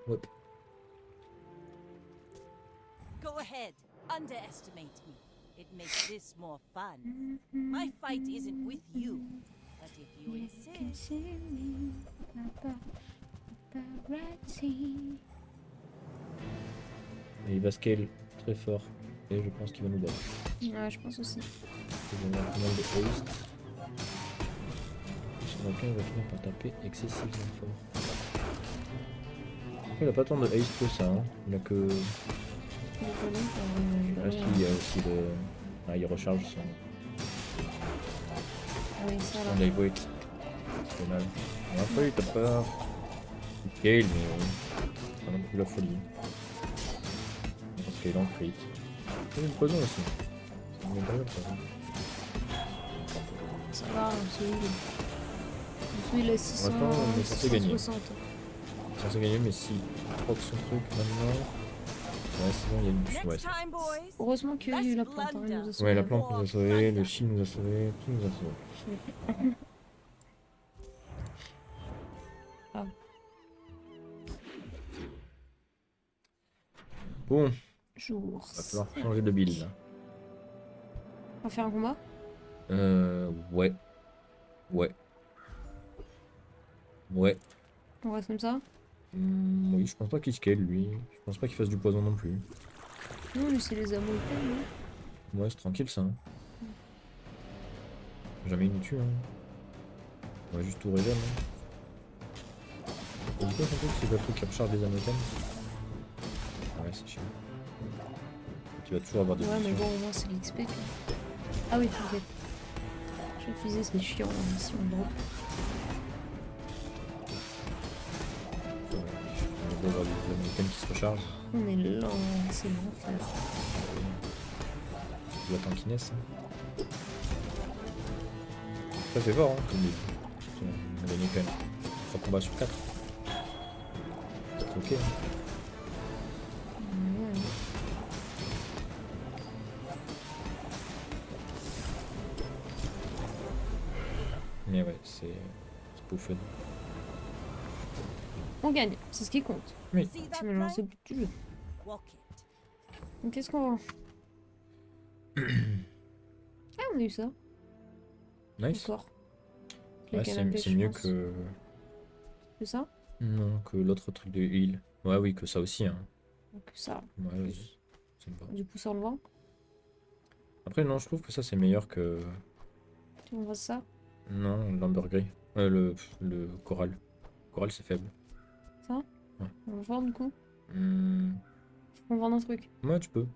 Hop. Go ahead. Underestimate me. It makes this more fun. My fight isn't with you, but if you insist. Et il va scale très fort. Et je pense qu'il va nous battre. Ouais, je pense aussi. Il va mettre pas mal de haste. Sur lequel il va finir par taper excessivement fort. Il a pas tant de haste que ça. Hein. Il a que... Ah si, il y a aussi le... Ah, il recharge son... Ah oui, ça là. son lightweight. C'est pas mal. Et après, il tape pas... Il scale, mais... C'est pas non plus la folie. Parce qu'il est en crit. Il y a une poison aussi. C'est une bonne poison. Ça va, celui il a 600, Pour l'instant, on est censé gagner. 660. Censé gagner, mais si proc son truc maintenant... Ouais, c'est bon, il y a une... Next Ouais, time, boys. Heureusement qu'il y a eu la plante, hein, il nous a sauvé. ouais, la plante nous a sauvé, le shield nous a sauvé, tout nous a sauvé. Ah. Bon, Jour. va falloir changer de build là. On va faire un combat? Ouais. Ouais. Ouais. On reste comme ça? Oui, je pense pas qu'il scale lui. Je pense pas qu'il fasse du poison non plus. Non, lui c'est les amours, non? Ouais, c'est tranquille ça. Hein. Jamais il nous tue. Hein. On va juste tout régler. Hein. Et du coup, c'est pas le truc qui recharge les amothèmes. Ouais, c'est chiant. Tu vas toujours avoir des Ouais, mais missions. bon, au moins c'est l'XP. Ah oui, t'inquiète. Je me disais, c'est chiant si on drop. On va avoir des amothèmes qui se rechargent. On est lent, c'est l'enfer. Tu dois tankiner ça. Ça c'est fort hein, comme début. On a gagné quand même 3 combats sur 4. C'est ok. Hein. Ouais. Mais ouais, c'est pas fun. On gagne, c'est ce qui compte. Oui. See that C'est maintenant plank? c'est plus du jeu. Walk it. Donc qu'est-ce qu'on vend? Ah, on a eu ça. Nice. Encore. Ouais, Le canapé, c'est je mieux pense. que... C'est ça? Non, que l'autre truc de heal. Ouais, oui, que ça aussi. Hein. Donc ça. Ouais, oui. Ça me va. Du coup, ça on le vend. Après, non, je trouve que ça, c'est meilleur que... Tu on vend ça. Non, l'ambergris. Le coral. Coral, c'est faible. Ça? Ouais. On le vend du coup. Hmm, On vend un truc. Ouais, tu peux.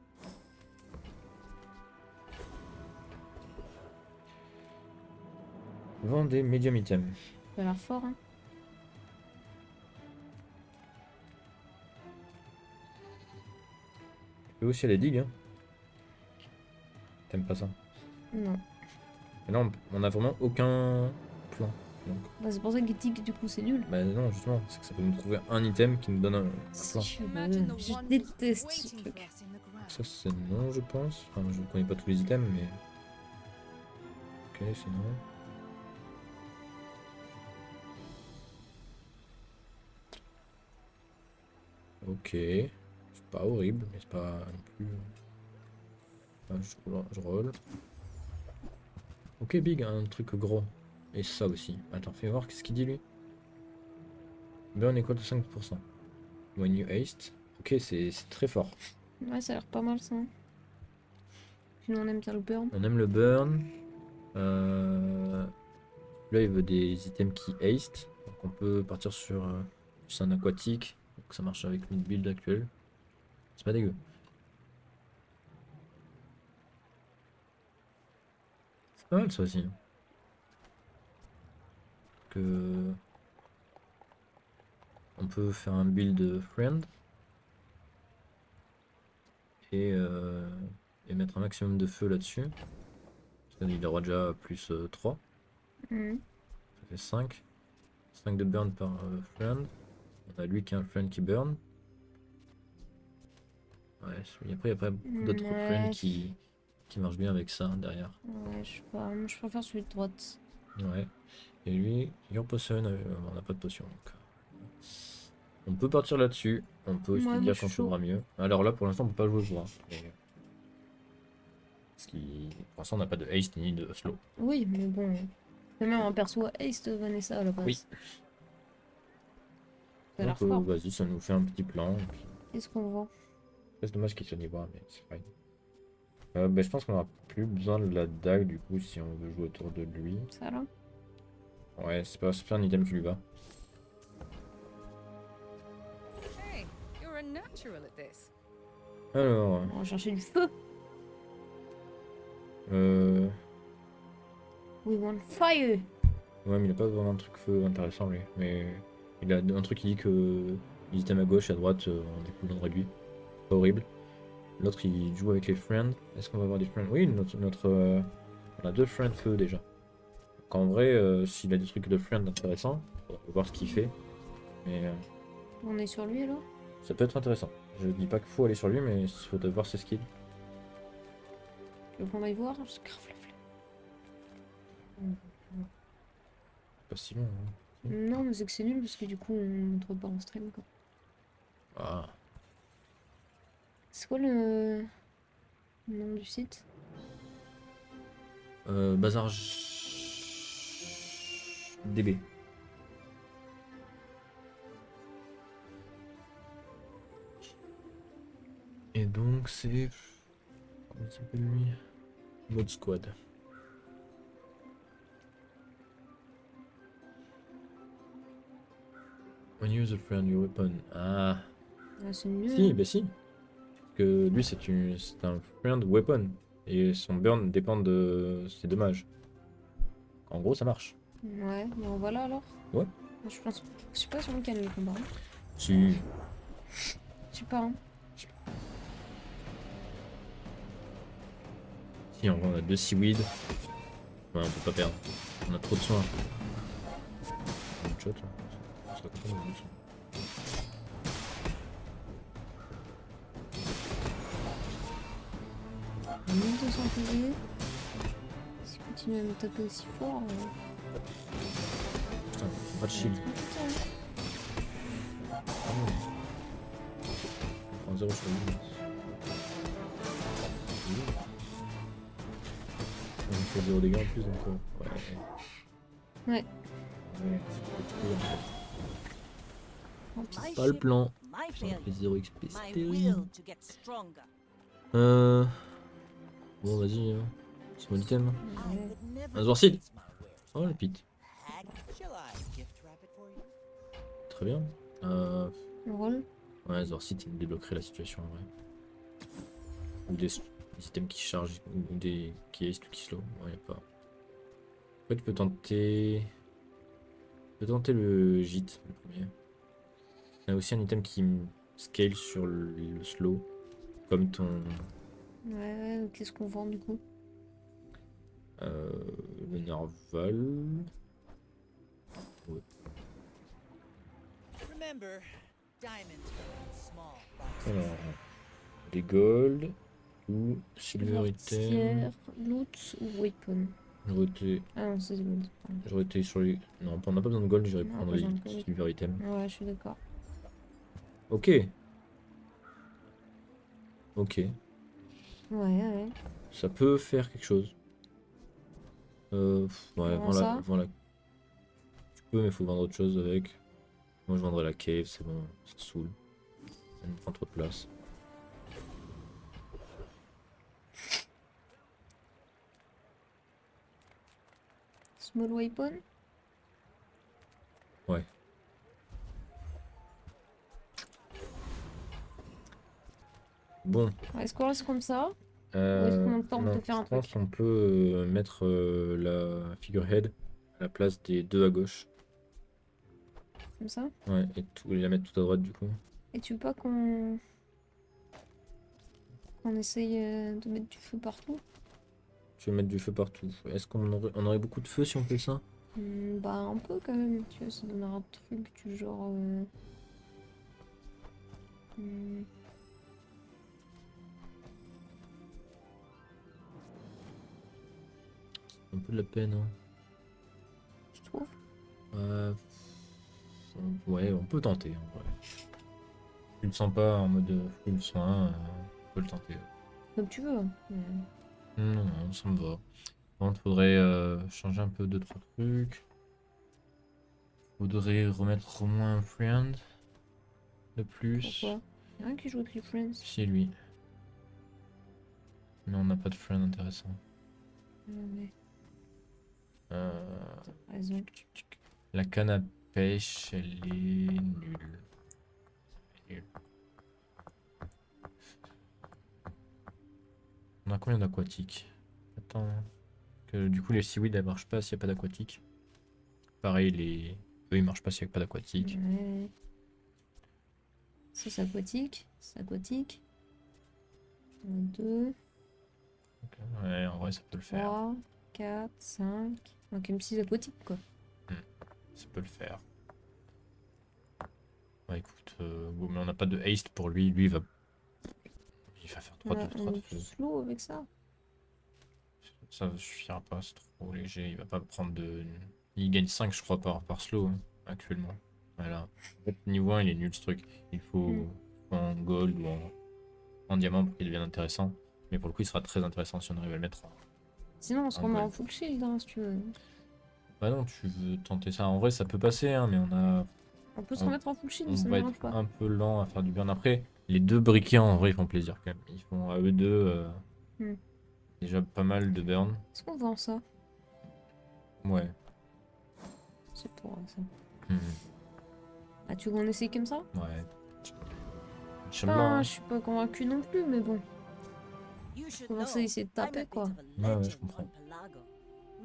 Vends des medium items. Ça a l'air fort, hein. Tu peux aussi aller dig, hein. T'aimes pas ça. Non. Mais là, on a vraiment aucun plan. Donc, Bah, c'est pour ça que Tic, du coup, c'est nul. bah non, justement, c'est que ça peut nous trouver un item qui nous donne un plan. Imagine the Je wonders déteste ce waiting truc. for us in the ground. Ça, c'est non, je pense. Enfin, je connais pas tous les items, mais... Ok, c'est non. Ok. C'est pas horrible, mais c'est pas non plus... je roll. Ok, big, un truc gros. Et ça aussi. Attends, fais voir qu'est-ce qu'il dit lui. Burn equal to 5%. When you haste. Ok, c'est très fort. Ouais, ça a l'air pas mal ça. Puis nous, on aime bien le burn. On aime le burn. Là, il veut des items qui haste. Donc on peut partir sur un aquatique. Donc ça marche avec notre build actuelle. C'est pas dégueu. C'est pas mal ça aussi. Que... On peut faire un build friend. Et mettre un maximum de feu là-dessus. Il aura déjà plus 3. Mhm. Ça fait 5. 5 de burn par friend. On a lui qui a un friend qui burn. Ouais, après il y a pas beaucoup d'autres Ouais. friends qui marchent bien avec ça derrière. Ouais, je sais pas. Moi, je préfère celui de droite. Ouais. Et lui, your potion, on n'a pas de potion. Donc, on peut partir là-dessus. On peut aussi Ouais, moi, dire je qu'on suis chaud. trouvera mieux. Alors là, pour l'instant, on peut pas jouer au joueur. Parce qu'il... Pour l'instant, on n'a pas de haste ni de slow. Oui, mais bon. C'est même un perso haste Vanessa à la base. Oui. Ça a l'air Donc, fort. vas-y, ça nous fait un petit plan. Et puis... Qu'est-ce qu'on vend? C'est dommage qu'il se niveau, mais c'est fine. Bah, je pense qu'on aura plus besoin de la dague du coup si on veut jouer autour de lui. Ça là? Ouais, c'est pas un item qui lui va. Hey, you're a natural at this. Alors, On va chercher du feu. We want fire. ouais, mais il a pas vraiment un truc feu intéressant lui. Mais il a un truc qui dit que les items à gauche et à droite ont des cooldowns réduits. Pas horrible. L'autre il joue avec les friends. Est-ce qu'on va avoir des friends? Oui, on a 2 friends feu déjà. Donc en vrai, s'il a des trucs de friends intéressants, on va voir ce qu'il fait. Mais On est sur lui alors? ça peut être intéressant. Je dis pas qu'il faut aller sur lui, mais il faut voir ses skills. Tu veux qu'on aille voir? J'ai grave la flemme. C'est pas si long. Hein. Non, mais c'est que c'est nul parce que du coup, on montre pas en stream quoi. Ah. C'est quoi le nom du site? Bazar DB. Et donc c'est... Comment il s'appelle lui? Mode Squad. When you use a friend, your weapon. Ah. Ah, c'est nul. Si, bah si. Que lui c'est un friend weapon. Et son burn dépend de ses dommages. En gros ça marche. Ouais, mais on va là alors? Ouais. Je pense. Je sais pas sur lequel le combat. Si. Je sais pas. Hein. Si, en vrai, on a 2 seaweed. Ouais, on peut pas perdre. On a trop de soins. One shot, hein. Ça serait content, mais bon. 1200 PV. Si continue à me taper aussi fort. Pas de shield. Ah non. En 0 sur 8. On fait 0 dégâts en plus donc ouais. Ouais. Ouais, c'est cool, en fait. My Pas le ship, plan. my Ça failure. fait 0 XP, My c'est terrible. will to get stronger. Bon vas-y, hein. C'est mon item. I would never Un Zorcid. miss my wares. Oh le pit. Heck, shall I gift wrap it for you? Très bien. Le rôle. Ouais, Zorcid, il débloquerait la situation en vrai. Ou des items qui chargent, ou des qui haste ou qui slow. Ouais, y'a pas. Ouais, tu peux tenter. Tu peux tenter le gîte, le premier. Il y a aussi un item qui scale sur le slow. Comme ton. Ouais, qu'est-ce qu'on vend du coup? Le narval. Ouais. Remember, diamonds come in small boxes. Alors. Des gold. Ou silver item. Mortière, loot ou weapon? J'aurais Ah non, c'est gold. été sur les. Non, on n'a pas besoin de gold, j'irais Non, prendre pas les besoin de gold. silver item. Ouais, je suis d'accord. Ok. Ok. Ouais. Ça peut faire quelque chose. Ouais, Comment vends ça vends la. Tu peux, mais faut vendre autre chose avec. Moi, je vendrais la cave, c'est bon, ça saoule. Elle me prend trop de place. Small weapon? Ouais. Bon. Est-ce qu'on reste comme ça? est-ce qu'on tente de non, faire un je pense truc qu'on peut mettre la figurehead à la place des deux à gauche. Comme ça? Ouais, et la mettre tout à droite du coup. Et tu veux pas qu'on essaye de mettre du feu partout? Tu veux mettre du feu partout. Est-ce on aurait beaucoup de feu si on fait ça? Bah un peu quand même, tu vois, ça donnera un truc du genre... Un peu de la peine, hein. Tu trouves? Ouais, on peut tenter en vrai. Tu le sens pas en mode full soin, on peut le tenter. Comme tu veux. Non, ça me va. Par contre, faudrait changer un peu 2-3 trucs. Faudrait remettre au moins un friend de plus. Pourquoi? Y'a rien qui joue avec les friends. Si, lui. Mais on n'a pas de friend intéressant. Mais Euh, t'as raison. La canne à pêche, elle est nulle. Elle est nulle. On a combien d'aquatiques? Attends. Que, du coup, les seaweed elles marchent pas s'il n'y a pas d'aquatique. Pareil, eux ils marchent pas s'il n'y a pas d'aquatique. Ouais. Ça, c'est aquatique. C'est aquatique. 2, Ouais, en vrai, ça peut le faire. 3, 4, 5. Donc même 6 aquatiques quoi. Ça peut le faire. Ouais, écoute, bon, mais on n'a pas de haste pour lui. Lui, il va faire 3 Ouais, de on est feu. slow avec ça. Ça suffira pas, c'est trop léger. Il va pas prendre de. Il gagne 5, je crois, par slow hein, actuellement. Voilà. En fait, niveau 1, il est nul ce truc. Il faut en gold ou en diamant pour qu'il devienne intéressant. Mais pour le coup, il sera très intéressant si on arrive à le mettre en. Sinon on se En remet en gold. full shield hein, si tu veux. Bah non, tu veux tenter ça. En vrai, ça peut passer, hein, mais On peut se On- remettre en full shield, on ça me va dérange être pas. un peu lent à faire du burn. Après, les deux briquets en vrai, ils font plaisir quand même. Ils font à eux deux déjà pas mal de burn. Est-ce qu'on vend ça? Ouais. C'est pour ça. Mhm. Ah tu veux qu'on essaye comme ça? Ouais. Enfin, je suis pas convaincu non plus, mais bon. You should Commencer know, à essayer de I'm taper a bit quoi. of a Ouais, je legend comprends. on Pelago.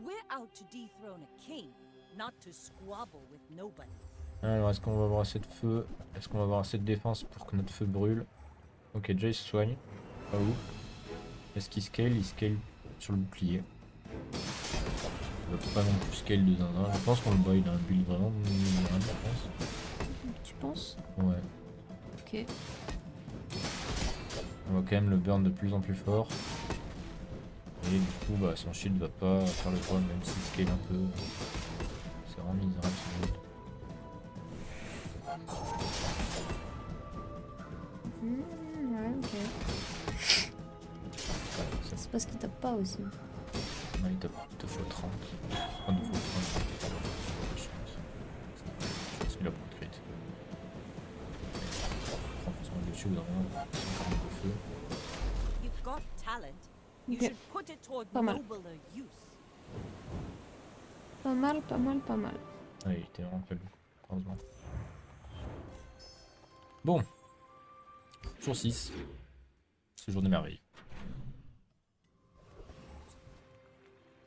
We're out to dethrone a king, not to squabble with nobody. Alors, est-ce qu'on va avoir assez de feu? Est-ce qu'on va avoir assez de défense pour que notre feu brûle? Ok, déjà il se soigne. Pas où? Est-ce qu'il scale? Il scale sur le bouclier. Il va pas non plus scale de zinzin. Je pense qu'on le bat, il a un build vraiment minable, je pense. Tu penses? Ouais. Ok. On va quand même le burn de plus en plus fort. Et du coup, bah, son shield va pas faire le poids, même s'il scale un peu. C'est vraiment misérable ce build. parce qu'il tape pas aussi. Non, il te faut 30. Enfin, il te faut 30. Je pense qu'il a pour le crit. Prends forcément dessus ou dans rien. Le feu. You've got talent. You Ok. should put it toward Pas mal. nobler use. Pas mal, pas mal, pas mal. Ah, il était vraiment faible. Heureusement. Bon. Jour 6. C'est jour des merveilles.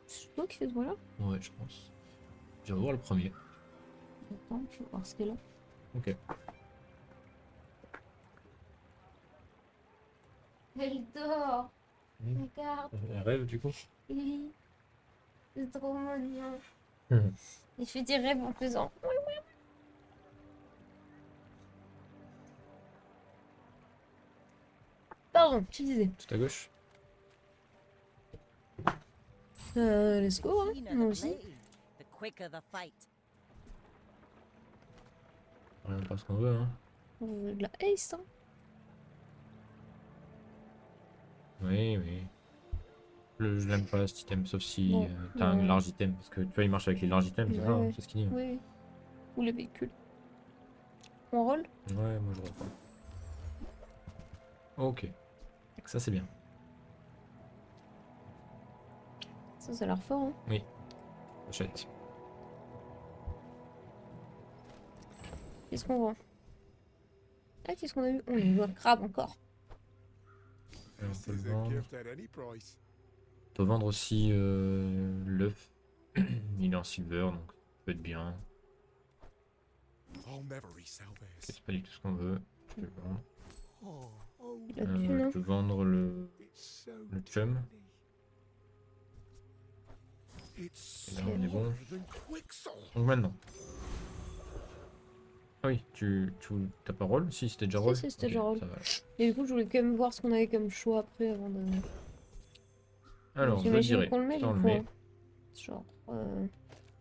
C'est toi qui fais ce bruit-là? Ouais, je pense. Je vais voir le premier. Attends, je vais voir ce qu'il a. Ok. Elle dort. Regarde. Un rêve du coup. Oui. C'est trop mignon. Mhm. Il fait des rêves en faisant. Pardon, tu disais. Tout à gauche. Let's go, hein. Keener Moi the aussi. blade, the quicker the fight. On pas ce qu'on veut, hein. On veut de la haste, hein. Oui, oui. Je l'aime pas cet item, sauf si Bon, t'as un ouais. large item. Parce que tu vois, il marche avec les larges items, c'est ça, hein, Ouais. c'est ce qu'il dit. Oui, oui. Ou les véhicules. On roll? Ouais, moi je reprends. Ok. Ça c'est bien. Ça a l'air fort, hein. Achète. Qu'est-ce qu'on vend? Ah, qu'est-ce qu'on a eu? On a eu un crabe encore. Alors, on This peut le is a vendre. gift at any price. On peut vendre aussi l'œuf. Il est en silver, donc ça peut être bien. I'll never resell Ok, this. c'est pas du tout ce qu'on veut. Je peux le vendre. Oh, La thune, Je hein. peux vendre it's so le chum. tiny. It's Et là, on est bon. smaller than Quixel. Donc maintenant. Ah oui, t'as pas roll? Si, c'était déjà Si, roll. si, c'était Ok, déjà roll. ça va. Et du coup, je voulais quand même voir ce qu'on avait comme choix après avant de. Alors, je J'imagine dirais. qu'on le met, Ça, du on le coup. met. Hein. Genre.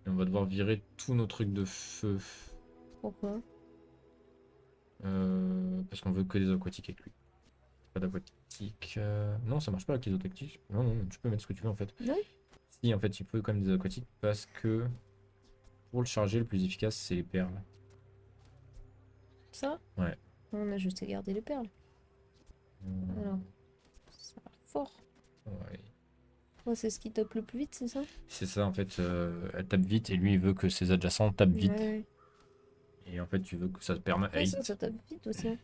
Et on va devoir virer tous nos trucs de feu. Pourquoi? Parce qu'on veut que des aquatiques avec lui. Pas d'aquatiques. Non, ça marche pas avec les aquatiques. Non, non, tu peux mettre ce que tu veux en fait. Oui. Si, en fait, il faut quand même des aquatiques parce que pour le charger, le plus efficace, c'est les perles. Ça? Ouais. On a juste à garder les perles. Alors. Ça a l'air fort. Ouais. Ouais, c'est ce qui tape le plus vite, c'est ça? C'est ça, en fait, elle tape vite et lui, il veut que ses adjacents tapent vite. Ouais. Et en fait, tu veux que ça te permette. Ouais, ça tape vite aussi. Hein.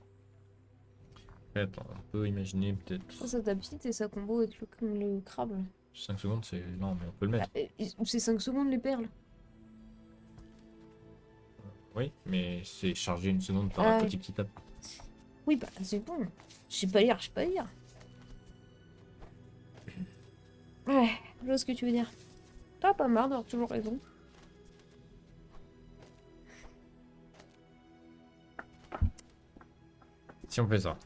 Attends, on peut imaginer peut-être Ça tape vite et ça combo avec le crabe. Là. 5 secondes, c'est. Non, mais on peut le mettre. Ou c'est 5 secondes les perles. Oui, mais c'est chargé une seconde par Ah, aquatique qui tape. Oui, bah c'est bon. Je sais pas lire, je sais pas lire. Ouais, je vois ce que tu veux dire. T'as pas marre d'avoir toujours raison. Si on fait ça,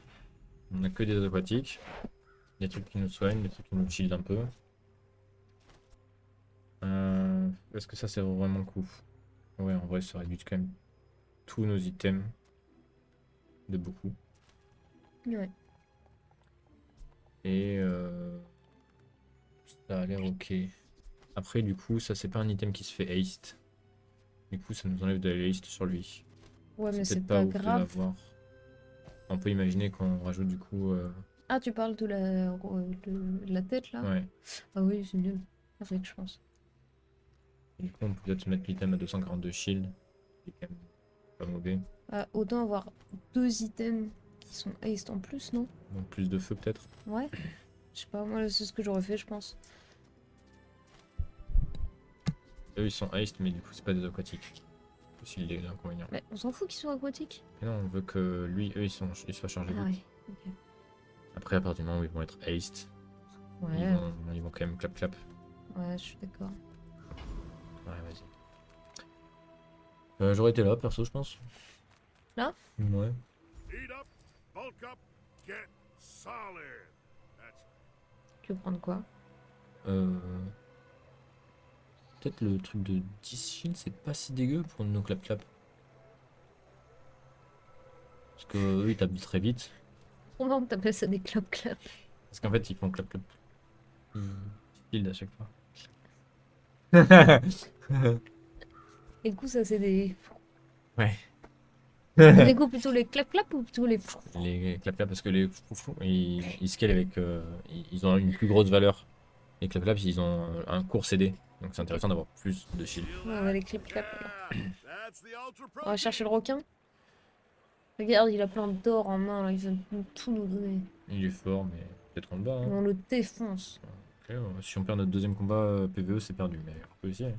on a que des aquatiques, des trucs qui nous soignent, des trucs qui nous shield un peu. Est-ce que ça c'est vraiment le coup? Ouais, en vrai, ça réduit quand même tous nos items de beaucoup. Ouais. Et ça a l'air ok. Après, du coup, ça c'est pas un item qui se fait haste. Du coup, ça nous enlève de la haste sur lui. Ouais, mais c'est peut-être pas ouf de grave. l'avoir. On peut imaginer qu'on rajoute du coup. Ah, tu parles de la tête là? Ouais. Ah oui, c'est nul. Avec, je pense. Du coup, on peut peut-être mettre l'item à 242 shield. C'est quand même pas mauvais. Ah, autant avoir 2 items qui sont haste en plus, non? Donc plus de feu peut-être. Ouais. Je sais pas, moi c'est ce que j'aurais fait, je pense. Eux ils sont haste, mais du coup c'est pas des aquatiques. C'est aussi l'inconvénient. Mais on s'en fout qu'ils soient aquatiques. Mais non, on veut que lui, eux ils soient chargés Ah vite. oui. Ok. Après, à partir du moment où ils vont être haste, Ouais, ils vont quand même clap clap. ouais, je suis d'accord. Ouais, vas-y. J'aurais été là, perso, je pense. Là? Ouais. Eat up, bulk up, get solid. That's Tu veux prendre quoi? Peut-être le truc de 10 shield, c'est pas si dégueu pour nos clap clap. Parce que eux ils tapent très vite. Comment t'appelles ça des clap-clap? Parce qu'en fait ils font clap clap. Shield à chaque fois. Et du coup, ça, c'est des. Ouais. Du coup, plutôt les clap-clap ou plutôt les. Les clap parce que les froufrous, ils scalent avec. Ils ont une plus grosse valeur. Les clap ils ont un court CD. Donc c'est intéressant d'avoir plus de shield. Ouais, on a les clap-clap. alors. That's the ultra On va chercher le requin. Regarde, il a plein d'or en main, là. Il veut tout nous donner. Il est fort, mais peut-être qu'on le bat. Hein. On le défonce. Ok, si on perd notre deuxième combat PVE, c'est perdu. Mais on peut essayer.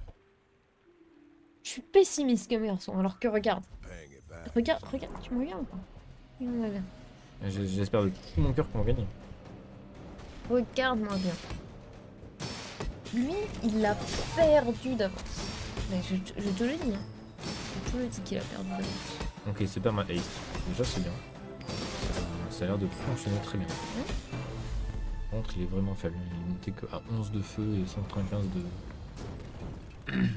Je suis pessimiste comme garçon, alors que regarde. Paying it back. Regarde, tu me regardes ou pas? Regarde-moi bien. J'espère de tout mon cœur qu'on va gagner. Regarde-moi bien. Lui, il a perdu d'avance. Mais je te le dis. Hein. Je te le dis qu'il a perdu d'avance. Ok, c'est pas mal haste. Déjà, c'est bien. Ça a l'air de fonctionner très bien. Par contre, il est vraiment faible. Il est monté que à 11 de feu et 195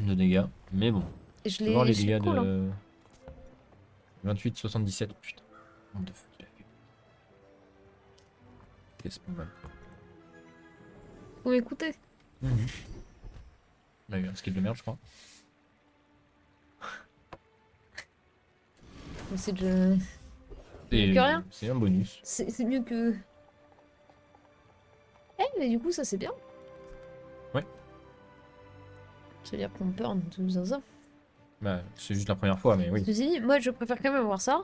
de dégâts. Mais bon, Et je on va voir les l'ai dégâts cool, hein. de 28, 77. Putain, nombre de feu qu'il a fait. Ok, c'est pas mal. Faut m'écouter. Bah, il y a un skill de merde, je crois. Mais c'est déjà. Et que rien. c'est un bonus. C'est mieux que. Eh, mais du coup, ça c'est bien. Ouais. Ça veut dire qu'on burn tout ça. Bah, c'est juste la première fois, mais oui. Ceci dit, moi je préfère quand même voir ça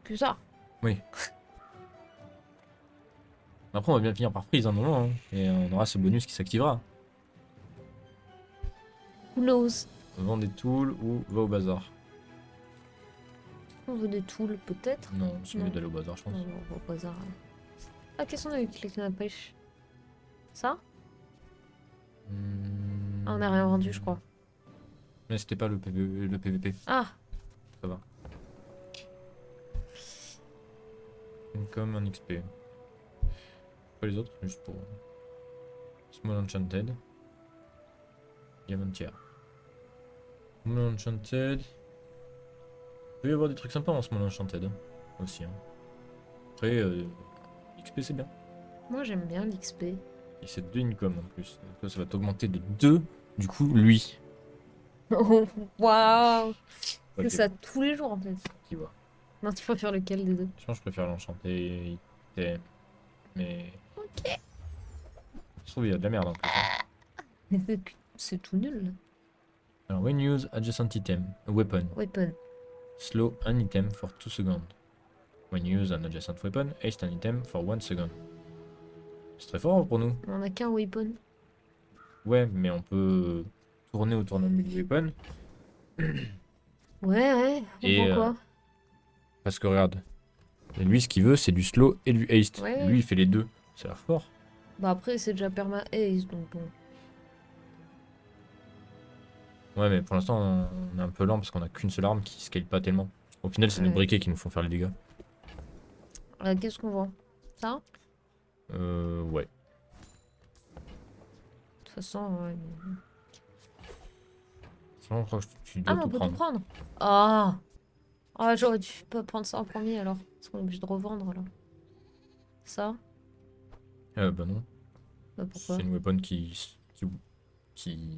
que ça. Oui. Après, on va bien finir par freeze un moment, hein, et on aura ce bonus qui s'activera. Who knows? Vends des tools ou va au bazar. On veut des tools peut-être? Non, c'est mieux Non. d'aller au bazar, je pense. Non, on va au hasard. Ah, qu'est-ce qu'on a avec les cannes à pêche? Ça? Ah, on a rien vendu, je crois. Mais c'était pas le PVP, Ah! ça va. Comme un XP. Pas les autres, juste pour. Small Enchanted. Diamantière. Small Enchanted. Il peut y avoir des trucs sympas en Small Enchanted hein, aussi. Hein. Après, XP c'est bien. Moi j'aime bien l'XP. Et c'est 2 income en plus. Ça va t'augmenter de 2, du coup, lui. Oh, waouh! C'est Ok, ça tous les jours en fait. qui voit. Non, tu préfères lequel des deux? Je pense que je préfère l'enchanter. Mais. Ok. Je trouve qu'il y a de la merde en plus. Hein. Mais c'est tout nul là. Alors, when use adjacent item, a weapon, Weapon. slow an item for 2 seconds. When use an adjacent weapon, haste an item for 1 second. C'est très fort pour nous. On a qu'un weapon. Ouais, mais on peut tourner autour d'un weapon. Ouais. Et, Pourquoi? Parce que regarde, lui ce qu'il veut c'est du slow et du haste. Ouais. Lui il fait les deux. Ça a l'air fort. Bah après c'est déjà perma ace donc bon. Ouais, mais pour l'instant on est un peu lent parce qu'on a qu'une seule arme qui scale pas tellement. Au final, c'est nos Ouais. briquets qui nous font faire les dégâts. Qu'est-ce qu'on vend? Ça? Ouais. De toute façon, ouais. Sinon, je crois que tu Ah dois mais on tout peut prendre. tout prendre. Ah! Ah, j'aurais dû pas prendre ça en premier alors. Parce qu'on est obligé de revendre là. Ça? Bah non. Bah pourquoi? C'est une weapon qui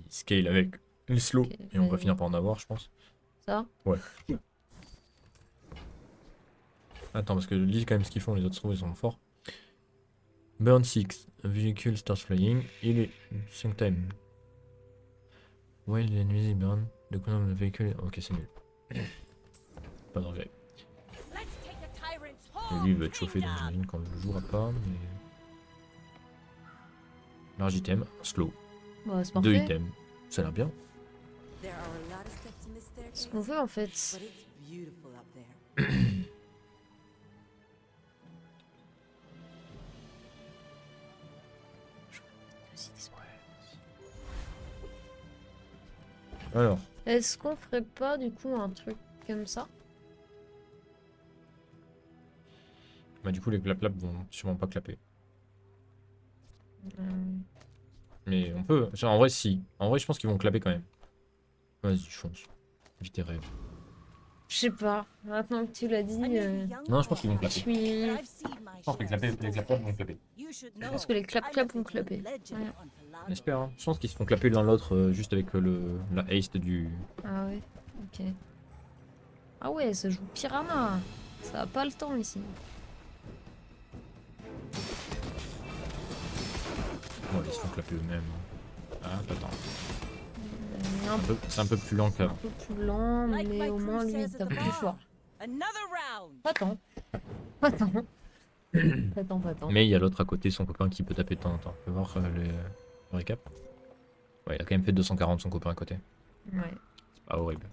scale avec les slow. Ok, Et on va ouais. finir par en avoir, je pense. Ça? Attends, parce que lis quand même ce qu'ils font, les autres slow ils sont forts. Burn 6. A vehicle starts flying. Il est 5 times. While the enemy burn, the cooldown of the vehicle. Ok, c'est nul. Pas de regret. Let's take the tyrant's Et home. lui il va être chauffé donc j'imagine qu'on le jouera pas, mais. Large item, slow. Bah c'est 2 parfait. items. Ça a l'air bien. There are a lot of steps in this Ce staircase, qu'on veut en fait. but it's beautiful up there. Alors, Est-ce qu'on ferait pas du coup un truc comme ça? bah du coup les clap vont sûrement pas clapper. Mais on peut. En vrai, si. En vrai, je pense qu'ils vont clapper quand même. Vas-y, fonce. Vite tes rêves. Je sais pas. Maintenant que tu l'as dit, I know the young Non, je pense qu'ils vont ones, je clapper. suis. but I've seen my Je pense que les share clapper, of les clappers vont clapper. You should Je know. pense que les I clap-clap left vont a clapper. legend Ouais. on Pelago. J'espère. Hein. Je pense qu'ils se font clapper l'un l'autre juste avec la haste du. Ah ouais, ok. Ah ouais, ça joue Piranha. Ça a pas le temps ici. Bon, ils se font clapper eux-mêmes. Ah, attends. Un C'est un peu plus lent qu'avant. peu plus lent, Like mais my au moins crew lui il says at tape the plus bar. fort. Another round. Attends. Attends. Mais il y a l'autre à côté, son copain, qui peut taper de temps en temps. On peut voir le récap. Ouais, il a quand même fait 240 son copain à côté. Ouais. C'est pas horrible.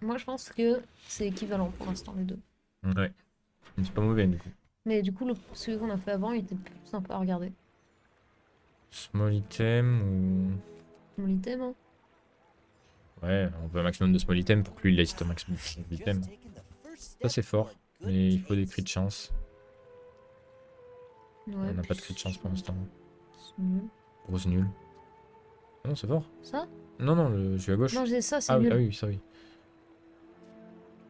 Moi je pense que c'est équivalent pour l'instant les deux. Ouais. Mais c'est pas mauvais du coup. Mais du coup, celui qu'on a fait avant, il était plus sympa à regarder. Small item Mon item, hein. ou. Ouais, on veut un maximum de small item pour que lui il laisse un maximum de item. Ça c'est fort, mais il faut des cris de chance. Ouais, On n'a pas de cris de chance pour l'instant. c'est nul. Grosse nul. Ah non, c'est fort. Ça? Non, je suis à gauche. Non, j'ai ça, c'est Ah oui, nul. ah oui, ça oui.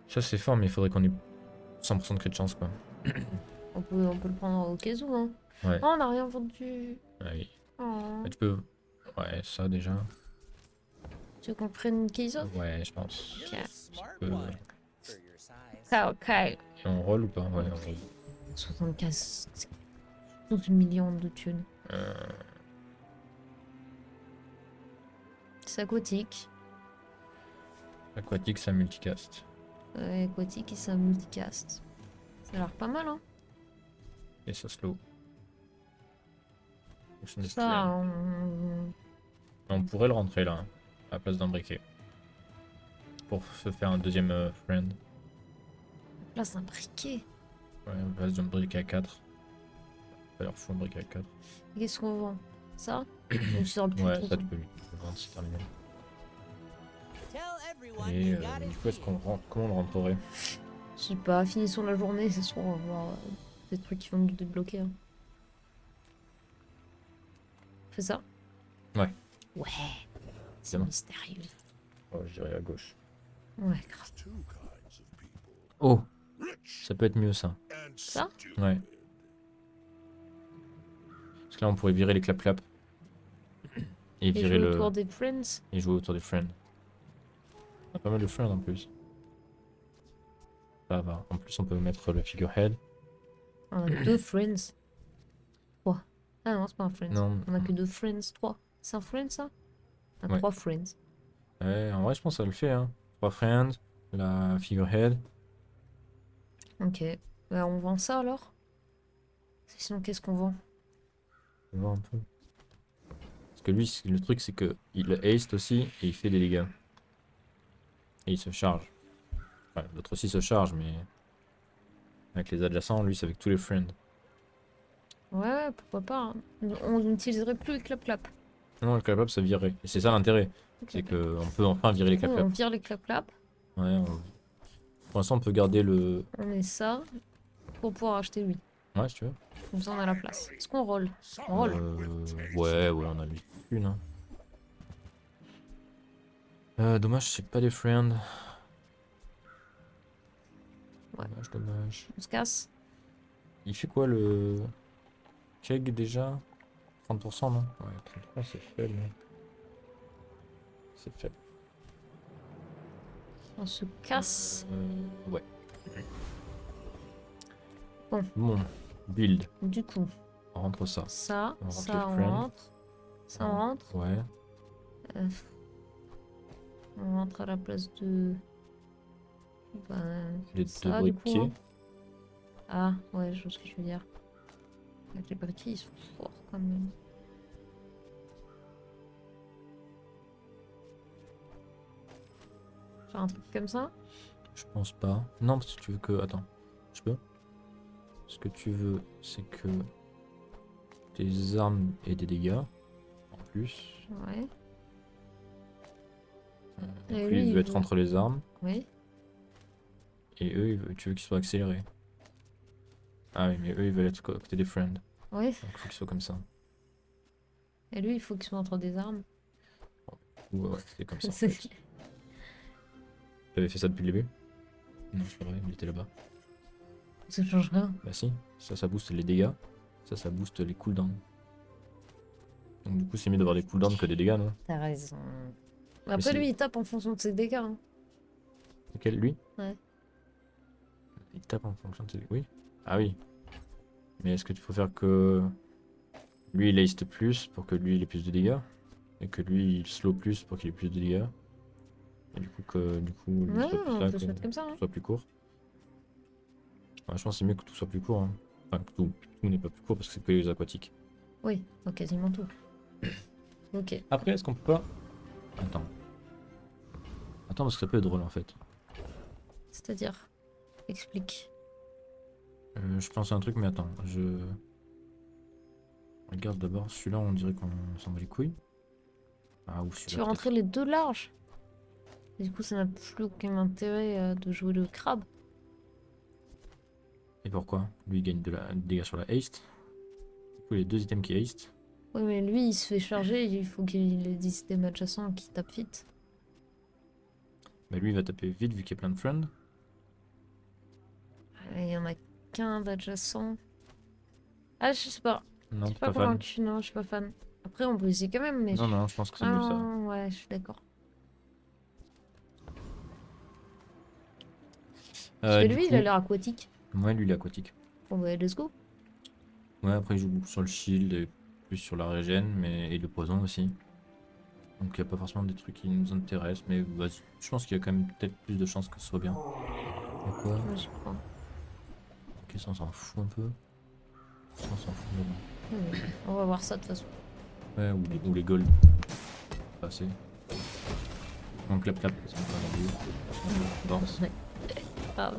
Ça c'est fort, mais il faudrait qu'on ait 100% de crit de chance quoi. On peut le prendre au cas où, hein. Ouais. Oh, on n'a rien vendu. Ah oui. Oh. Ah, tu peux. Ouais, ça déjà. Tu veux qu'on prenne une case off? Ouais, je pense. Ok. Euh, Ok. Et on roll ou pas? Ouais, on roll. 75. C'est 12 millions de thunes. C'est aquatique. Aquatique, ça multicast. Aquatique et ça multicast. Ça a l'air pas mal, hein. Et ça slow. Ça, On pourrait le rentrer là, à la place d'un briquet. Pour se faire un deuxième friend. place un briquet. Ouais, à la place d'un briquet à 4. Pas l'air fou un briquet à 4. Qu'est-ce qu'on vend? Ça? On sort le plus Ouais, trop, ça quoi. tu peux lui vendre, c'est terminé. Tell everyone Et you got it du coup, est-ce qu'on here. rentre? Comment on le rentrerait? Je sais pas, finissons la journée, c'est sûr, on va voir des trucs qui vont nous débloquer. Hein. Fais ça? Ouais. Ouais. C'est Évidemment. mystérieux. Oh, je dirais à gauche. Ouais, grave. Two kinds of people. Oh, Rich ça peut être mieux ça. and Ça? stupid. Ouais. Parce que là, on pourrait virer les clap-clap. Et Et virer jouer le. autour des friends. Et jouer autour des friends. On a pas mal de friends en plus. Ça va. En plus, on peut mettre le figurehead. On a deux friends. 3. Ah non, c'est pas un friend. Non. On a que deux friends, 3. C'est un friend ça? On a Ouais. 3 friends. Ouais, en vrai, je pense que ça le fait. Hein. 3 friends, la figurehead. Ok. Bah, on vend ça alors? Sinon, qu'est-ce qu'on vend? On va voir un peu. Parce que lui, le truc, c'est que il haste aussi et il fait des dégâts. Et il se charge. Enfin, l'autre aussi se charge, mais. Avec les adjacents, lui, c'est avec tous les friends. Ouais, pourquoi pas. Hein. On n'utiliserait plus les clap-clap. Non, le clap-clap, ça virerait. Et c'est ça l'intérêt. C'est qu'on peut enfin virer les Du coup, on clap-clap. vire les clap-clap. Ouais, pour l'instant, on peut garder le. On met ça pour pouvoir acheter lui. Ouais, si tu veux. Comme ça, on a la place. Est-ce qu'on roll? On roll. Ouais, on a lui une. Hein. Dommage, c'est pas des friends. Ouais. Dommage. On se casse. Il fait quoi le. Keg déjà 30% non? Ouais, 33 c'est faible. C'est faible. On se casse. Ouais. Bon. Bon, build. Du coup, On rentre ça. ça, On rentre ça, les on friends. rentre. Ça, on rentre. Ouais. Euh, on rentre à la place de. Ben, Les ça, deux du coup, briquets. hein. Ah, ouais, je vois ce que je veux dire. Avec les briquets, ils sont forts quand même. Faire un truc comme ça? Je pense pas. Non, parce que tu veux que. Attends. Je peux? Ce que tu veux, c'est que tes armes aient des dégâts. En plus. Ouais. Donc Et lui, il veut être veut- entre les armes. Oui. Et eux, tu veux qu'ils soient accélérés. Ah oui, mais eux, ils veulent être à côté des friends. Oui. Donc il faut qu'ils soient comme ça. Et lui, il faut qu'il soit entre des armes. Ouais, c'est comme ça. En C'est- fait. T'avais fait ça depuis le début? Non, c'est pas vrai, il était là-bas. Ça change rien. Bah si, ça booste les dégâts. Ça booste les cooldowns. Donc du coup, c'est mieux d'avoir des cooldowns que des dégâts, non? T'as raison. Mais Après, c'est- lui, il tape en fonction de ses dégâts. Hein. Lequel, lui? Ouais. Il tape en fonction de ses... Oui. Ah oui. Mais est-ce que tu préfères que lui il haste plus pour que lui il ait plus de dégâts et que lui il slow plus pour qu'il ait plus de dégâts et du coup lui Ouais, soit plus on là, peut se que mettre comme ça. Hein. tout soit plus court. Ouais, je pense que c'est mieux que tout soit plus court. Hein. Enfin que tout n'est pas plus court parce que c'est que les aquatiques. Oui, quasiment tout. Ok. Après est-ce qu'on peut pas... Attends parce que ça peut être drôle en fait. C'est-à-dire, explique. Je pense à un truc mais attends, je regarde d'abord celui-là, on dirait qu'on s'en bat les couilles. Ah ou Tu veux celui-là peut-être. rentrer les deux larges. Et du coup, ça n'a plus aucun intérêt de jouer le crabe. Et pourquoi? Lui il gagne des dégâts sur la haste. Du coup les deux items qui haste. Oui, mais lui, il se fait charger. Il faut qu'il ait des systèmes adjacents qui tapent vite. Bah lui il va taper vite vu qu'il y a plein de friends. Il y en a qu'un d'adjacent. Ah, je sais pas. Non, Je suis t'es pas pas fan. convaincu. Non, je suis pas fan. Après, on peut essayer quand même, mais... Non, je pense que c'est mieux ça. Ouais, je suis d'accord. Parce que Du lui, coup, il a l'air aquatique. ouais, lui il est aquatique. Bon, bah, let's go. Ouais, après il joue beaucoup sur le shield et plus sur la régène et le poison aussi. Donc il n'y a pas forcément des trucs qui nous intéressent, mais vas-y. Je pense qu'il y a quand même peut-être plus de chances que ce soit bien. Pourquoi? Moi, j'y crois. Ok, ça on s'en fout un peu. Ça on s'en fout vraiment. Ouais, on va voir ça de toute façon. Ouais, ou les golds. Pas assez. En clap, ça me fait un Ouais. Grave.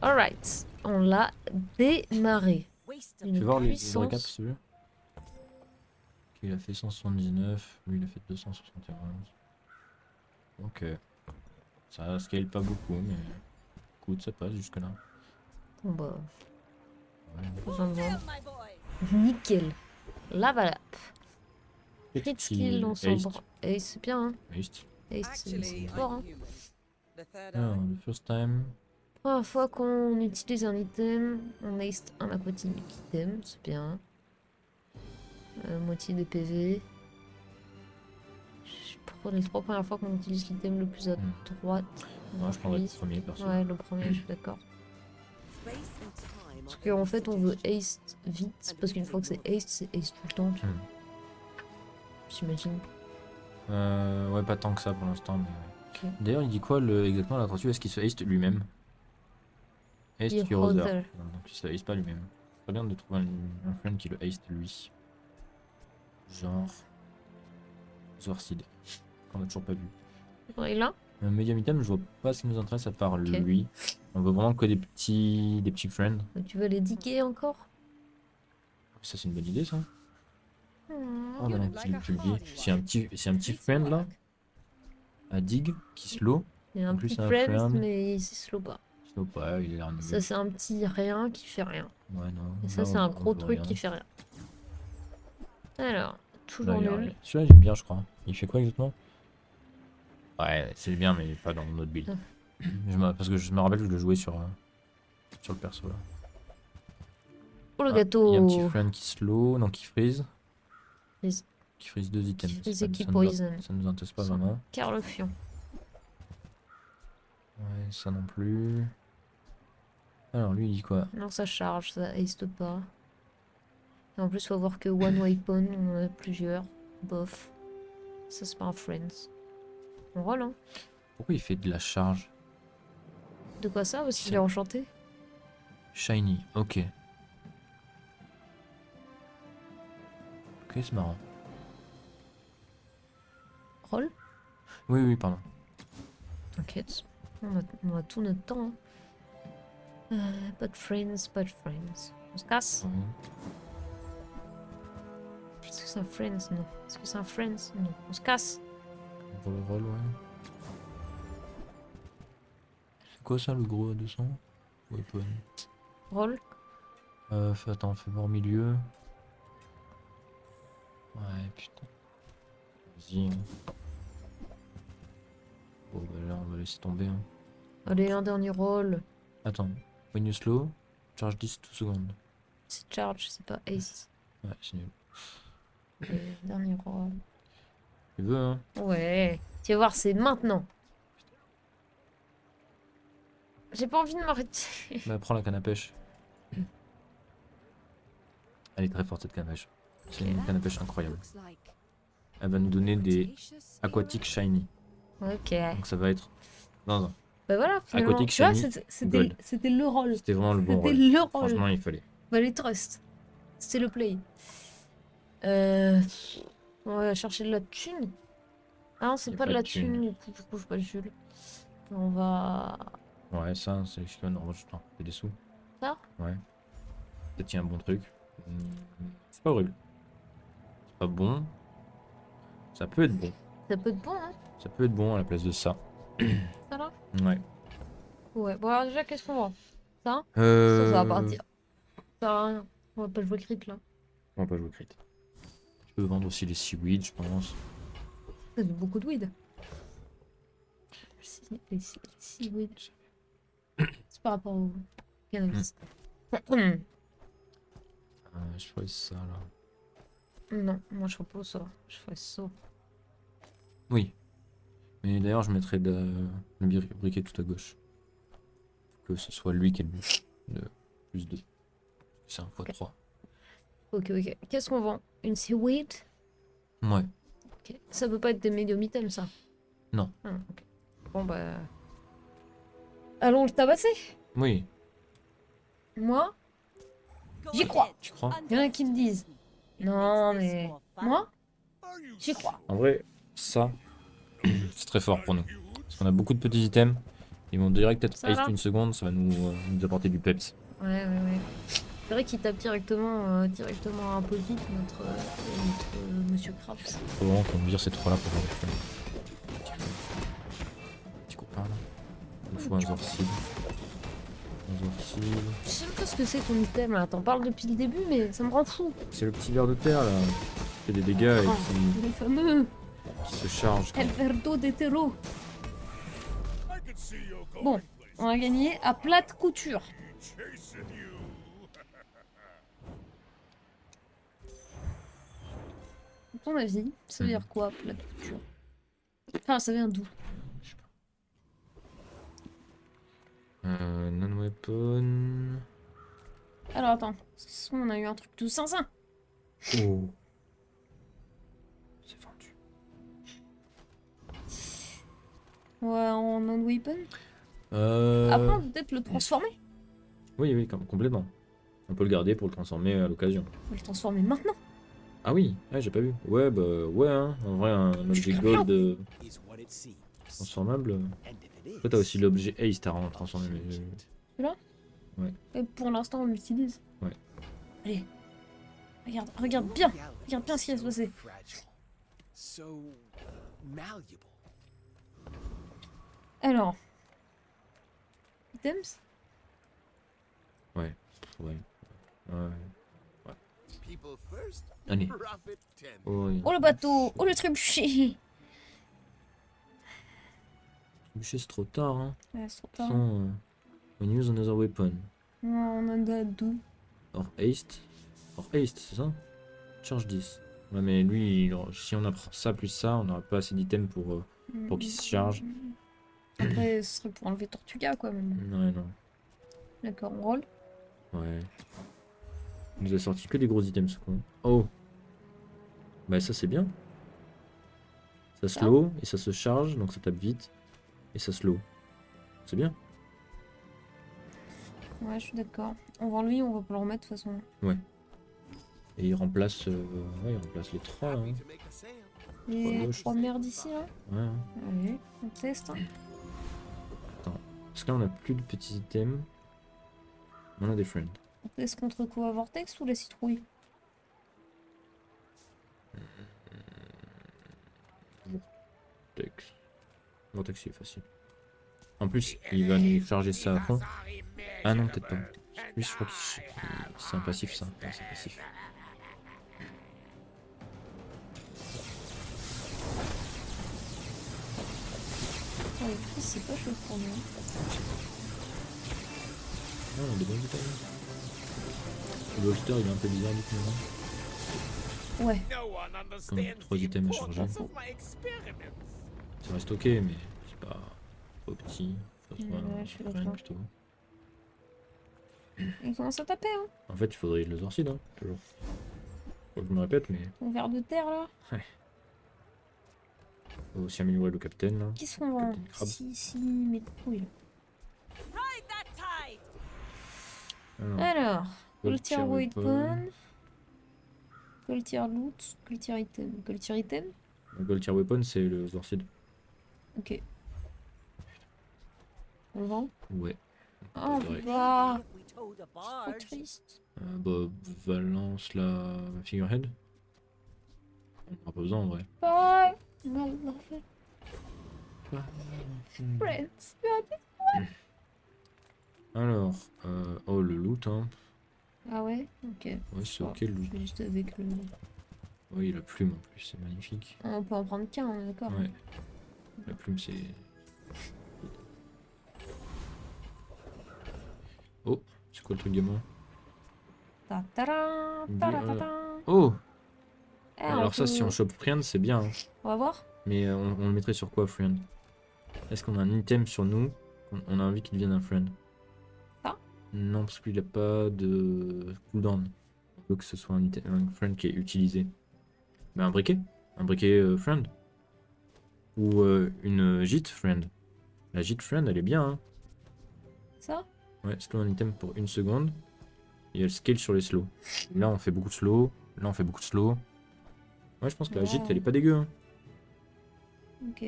Alright, on l'a démarré. Waste of Une Tu veux voir les puissance. récaps si tu veux? Ok, il a fait 179, lui il a fait 271. Ok. Ça scale pas beaucoup, mais écoute, ça passe jusque là. Bon bah, Ouais. pas besoin de vendre. down, my boy. Nickel. Lavalap. Crit Petit skill, on s'en haste. branle. Ace, c'est bien, hein. Haste. Ace, c'est Actually, fort, hein. I'm human. The third Alors, eye. the first time. Première fois qu'on utilise un item, on haste un aquatique item, c'est bien. Moitié des PV. Pour les 3 premières fois qu'on utilise l'item le plus à droite. Moi, je prendrais puis- le premier perso. Ouais, le premier, je suis d'accord. Space and time Parce are qu'en fait, on veut haste vite, parce qu'une fois que c'est haste tout le temps, tu vois. J'imagine. Ouais, pas tant que ça pour l'instant. Mais... Ok. D'ailleurs, il dit quoi exactement là dessus? Est-ce qu'il se haste lui-même? Haste Your your other. other. Non, donc il se haste pas lui-même. C'est bien de trouver un friend qui le haste lui. Genre. Zorcid. Qu'on a toujours pas vu. Ouais, et là, Un medium item, je vois pas ce qui nous intéresse à part lui. On veut vraiment que des petits friends. tu veux les diguer encore? Ça, c'est une bonne idée ça. Oh You non, look like a tu le dis. hardy C'est un petit friend là. À dig qui slow. Il y a un En plus, petit c'est un friend, friend. mais il se slow pas. Slow pas, il a l'air nul. Ça, c'est un petit rien qui fait rien. Ouais, non. Et ça, Là, c'est on- un on gros veut truc rien. qui fait rien. Alors, Là, toujours il a nul. rien. Celui-là, il est bien, je crois. Il fait quoi exactement? Ouais, c'est bien, mais pas dans notre build. Parce que je me rappelle que je le jouais sur le perso là. Pour le Ah, gâteau. Il y a un petit friend qui slow, non qui freeze. Freeze. Qui freeze 2 items. Freeze Ça- et qui ça nous poison. Ça nous intéresse pas vraiment. Car le fion. Ouais, ça non plus. Alors lui, il dit quoi? Non, ça charge, ça haste pas. Et en plus, faut voir que One Weapon, on en a plusieurs. Bof. Ça, c'est pas un Friends. On roll, hein. Pourquoi il fait de la charge? De quoi ça? Parce qu'il C'est- est enchanté. Shiny, ok. Ok, c'est marrant. Roll? Oui, pardon. T'inquiète. On a tout notre temps, hein. Pas de Friends, pas de Friends. On se casse? Est-ce que c'est un Friends? Non. Est-ce que c'est un Friends? Non. On se casse? Pour le roll, ouais. C'est quoi ça, le gros à 200? Weapon. Roll? Attends, fais voir milieu. Ouais, putain. Vas-y. Hein. Bon, bah là, on va laisser tomber. Hein. Allez, un dernier roll. Attends. When you slow, charge 10 2 secondes. C'est charge, c'est pas ace. Ouais, c'est nul. Allez, dernier roll. Tu veux, hein? Ouais. Tu vas voir, c'est maintenant. J'ai pas envie de m'arrêter. Bah, prends la canne à pêche. Elle est très forte, cette canne à pêche. C'est une canne à pêche incroyable. Looks like Elle va nous donner des Cretaceous aquatiques shiny. Ok. Donc ça va être. Non. Bah voilà, finalement. Aquatic Tu vois, shiny, c'était gold. c'était le rôle. C'était vraiment le bon C'était rôle. le rôle. Franchement, il fallait. Bah les trust. C'était le play. On va chercher de la thune. Ah non, c'est Y a pas de pas la de thune. thune, du coup, je pas le Jules. On va... Ouais, ça, c'est ce qui va nous rajouter des sous. Ça? Ouais. Peut-être qu'il y a un bon truc. C'est pas horrible. C'est pas bon. Ça peut être bon. Ça peut être bon, hein, Ça peut être bon à la place de ça. ça là? Ouais. Ouais, bon alors déjà, qu'est-ce qu'on vend? Ça, ça va partir. Ça sert à rien. On va pas jouer crit, là. On va pas jouer crit. Je peux vendre aussi les seaweed, je pense. Ça fait beaucoup de weed. Si, weed. C'est par rapport au cannabis. Je ferais ça là. Non, moi je ferais pas ça. Je ferais ça. Oui. Mais d'ailleurs, je mettrais le briquet tout à gauche. Que ce soit lui qui ait le plus 2. C'est un x3. Ok, ok. Qu'est-ce qu'on vend? Une seaweed? Ouais. Ok. Ça peut pas être des medium items, ça? Non. Ah, ok. Bon, bah... Allons le tabasser. Oui. Moi, Go j'y crois. ahead. Tu crois? Il y en a qui me disent. It Non, makes this mais... more fun. Moi, Are you j'y crois. En vrai, ça, c'est très fort pour nous. Parce qu'on a beaucoup de petits items. Ils vont direct être Ça ice va une seconde, ça va nous apporter du peps. Ouais. C'est vrai qu'il tape directement un posit, notre Monsieur Krabs. Faut vraiment qu'on vire ces trois-là pour voir le fun. Petit copain là. Il nous faut un Zorcid. Un Zorcid. Je sais même pas ce que c'est ton item là. T'en parles depuis le début, mais ça me rend fou. C'est le petit ver de terre là. Qui fait des dégâts et Ah, le fameux qui se charge. El Verdo d'Hétéro. I can see you going Bon, places. on a gagné à plate couture. Chasing you. À ton avis, ça veut dire quoi, plate couture? Enfin, ça vient d'où? Non-weapon. Alors attends, on a eu un truc tout sincin. Oh. C'est vendu. Ouais, en non-weapon. Euh... Après, on peut peut-être le transformer. Oui, complètement. On peut le garder pour le transformer à l'occasion. On va le transformer maintenant. Ah oui, j'ai pas vu. Ouais, bah ouais, hein. En vrai, un objet gold is what it seems. transformable. And if it is, Toi, t'as aussi l'objet Ace, t'as vraiment transformé. Et pour l'instant, on l'utilise. Ouais. Allez. Regarde bien. Regarde bien ce qui va se passer. fragile, so malleable. Alors. Items? Ouais. People first, Allez. profit 10. Oh, oui. Oh le bateau! Oh le trébuchet! Bûcher, c'est trop tard, hein. Ouais, c'est trop De toute tard. façon, when use another weapon. Ouais, on en a deux. Or haste. Or haste, c'est ça? Charge 10. Ouais, mais lui, si on apprend ça plus ça, on n'aura pas assez d'items pour qu'il se charge. Après, ce serait pour enlever Tortuga, quoi, même. Ouais, non. D'accord, on roll. Ouais. Il nous a sorti que des gros items, ce con. Oh! Bah, ça, c'est bien. Ça slow et ça se charge, donc ça tape vite. Et ça slow. C'est bien. Ouais, je suis d'accord. On vend lui, on va pas le remettre de toute façon. Et il remplace, il remplace les trois, là, hein. To make a sale. Les gauche. 3 merdes ici, là. Ouais, hein. Allez, on teste. Hein. Parce que là, on a plus de petits items. On a des friends. On teste contre quoi? Vortex ou la citrouille? Vortex. Vortex, c'est facile. En plus, il va nous charger ça à fond. Ah non, peut-être pas. Lui, je crois que c'est un passif, ça. Ouais, c'est un passif. prix, c'est pas chaud pour nous. Non, on a des bons items. Le holster il est un peu bizarre du coup. Ouais. Comme 3 items à charger. Ça reste ok, mais c'est pas trop petit. Ça se voit Ouais, je suis rien d'accord. plutôt. Il commence à taper, hein. En fait, il faudrait le Zorcid, hein, toujours. Faut que je me répète, mais Ton ver de terre, là. faut aussi améliorer le capitaine là. Qui sont Captain Crab. si, mais couilles. Ride that tide! Alors, Goltier Goltier Weapon. Weapon. Goltier Loot. Goltier Item. Goltier Item. Le Goltier Weapon, c'est le Zorcid. Ok. On le vend. Ouais. Oh Direct. bah. If we towed a Trop barge. triste. Bah, Valence la Figurehead. On n'aura pas besoin en vrai. Bye. Mal fait. Friends. Alors, oh le loot, hein. Ah ouais. Ok. Ouais, c'est Oh, ok le je loot. vais juste avec le. Oui, la plume en plus, c'est magnifique. On peut en prendre qu'un, on est d'accord. Ouais. La plume, c'est. Oh, c'est quoi le truc gamin? Ta-ta-da, Bien, ta-da-ta-ta. Oh! Eh, Alors, ça, peut- si on chope Friend, c'est bien. Hein. On va voir. Mais on le mettrait sur quoi, Friend? Est-ce qu'on a un item sur nous? On a envie qu'il devienne un Friend? Ah. Non, parce qu'il a pas de cooldown. On veut que ce soit un Friend qui est utilisé. Ben, un briquet? Un briquet Friend? Ou une Gîte Friend? La Gîte Friend, elle est bien, hein? Ça. Ouais, slow un item pour 1 seconde. Et elle scale sur les slows. Là, on fait beaucoup de slow. Là, on fait beaucoup de slow. Ouais, je pense que la Gîte, elle est pas dégueu, hein. Ok.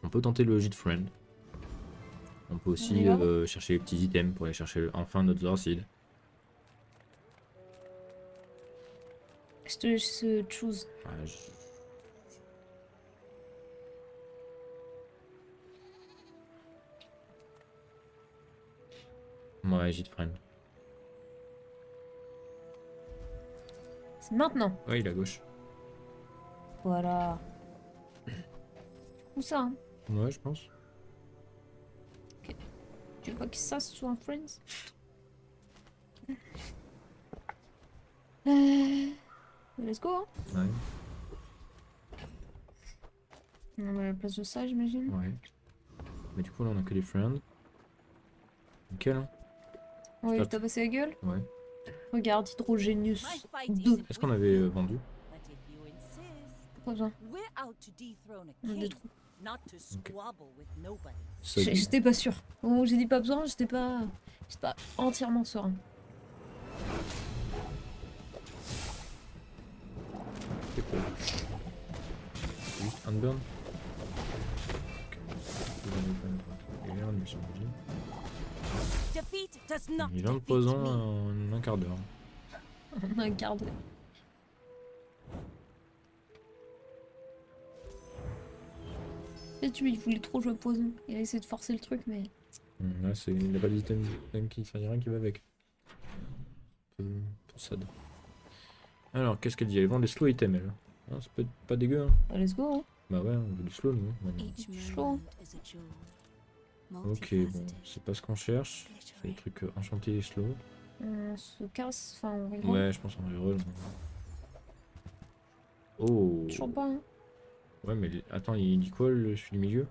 On peut tenter le Gîte Friend. On peut aussi y va. chercher les petits items pour aller chercher enfin notre Zorcid. Je te laisse choose. Ouais, ouais, Gîte Friend. C'est maintenant. Ouais, il est à gauche. Voilà. Où ça, hein? Ouais, je pense. Tu veux pas que ça soit un Friends? Let's go, hein? Ouais, On a la place de ça, j'imagine. ouais. Mais du coup, là, on a que des Friends. Nickel, hein. Ouais, Stop. il t'a passé la gueule. Ouais. Regarde, Hydrogenius My fight 2. isn't Est-ce qu'on with avait you, vendu? but if you insist, Pas besoin. we're out to dethrone a On a des king, trous. not to squabble with nobody. Ça dit. J'étais pas sûre. Au moment où j'ai dit pas besoin, j'étais pas entièrement serein. C'est quoi? C'est juste Handburn? Il vient de son bouger. Defeat does not Il vient de defeat poison me. en un quart d'heure. On a un quart d'heure. Peut-être lui, il voulait trop jouer poison. Il a essayé de forcer le truc, mais. Là, c'est il a pas d'item qui. Enfin, il y a rien qui va avec. Un peu sad. Alors, qu'est-ce qu'elle dit? Elle vend des slow items, elle. Hein, ça peut être pas dégueu, hein. Bah, let's go, hein. Bah ouais, on veut du slow, nous. Maintenant. Chaud. Ok, bon, c'est pas ce qu'on cherche. C'est des trucs enchantés et slow. On se casse, enfin, on regarde. Ouais, je pense en reroll. Oh. Toujours pas, hein. Ouais, mais attends, il dit quoi, celui du milieu?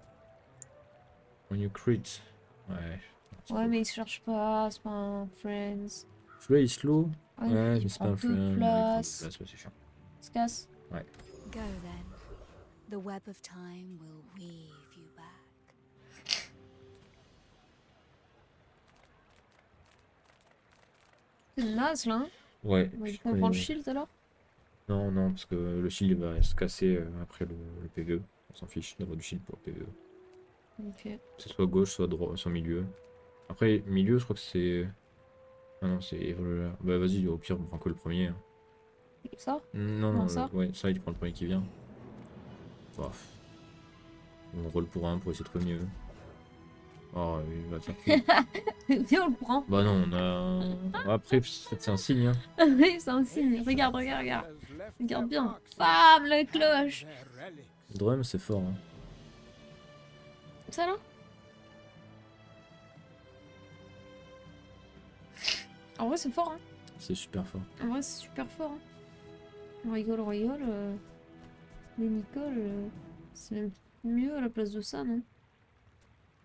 When you crit. Ouais. c'est Ouais, pas- mais il cherche pas, c'est pas un Friends. Celui-là, il slow. Ah, Ouais, il mais c'est prend pas un peu friend. de Ouais, il prend place. peu de place, ouais, c'est chiant. Il se casse. Go then. The web of time will weave you back. C'est naze, là, hein. Ouais. On va je prendre connais- le shield, alors. Non, non, parce que le shield va se casser après le PVE. On s'en fiche d'avoir du shield pour le PVE. Ok. Que ce soit gauche, soit droit, soit milieu. Après, milieu, je crois que c'est. Ah non, c'est évolueur. Bah vas-y, au pire, on prend que le premier. Hein. Ça. Non, Non, non, ça. ouais, ça, il prend le premier qui vient. Bof. On roule pour un pour essayer de trouver mieux. Oh, il va faire tout. Viens, on le prend. Bah non, on a. Après, c'est un signe. Hein. Oui, c'est un signe. Regarde, regarde, regarde. Regarde bien. Bam, la cloche. Le drum, c'est fort. Hein. Ça là? En vrai, c'est fort, hein. C'est super fort. En vrai, c'est super fort, hein. On rigole, on rigole. Mais Nicole, c'est même mieux à la place de ça, non?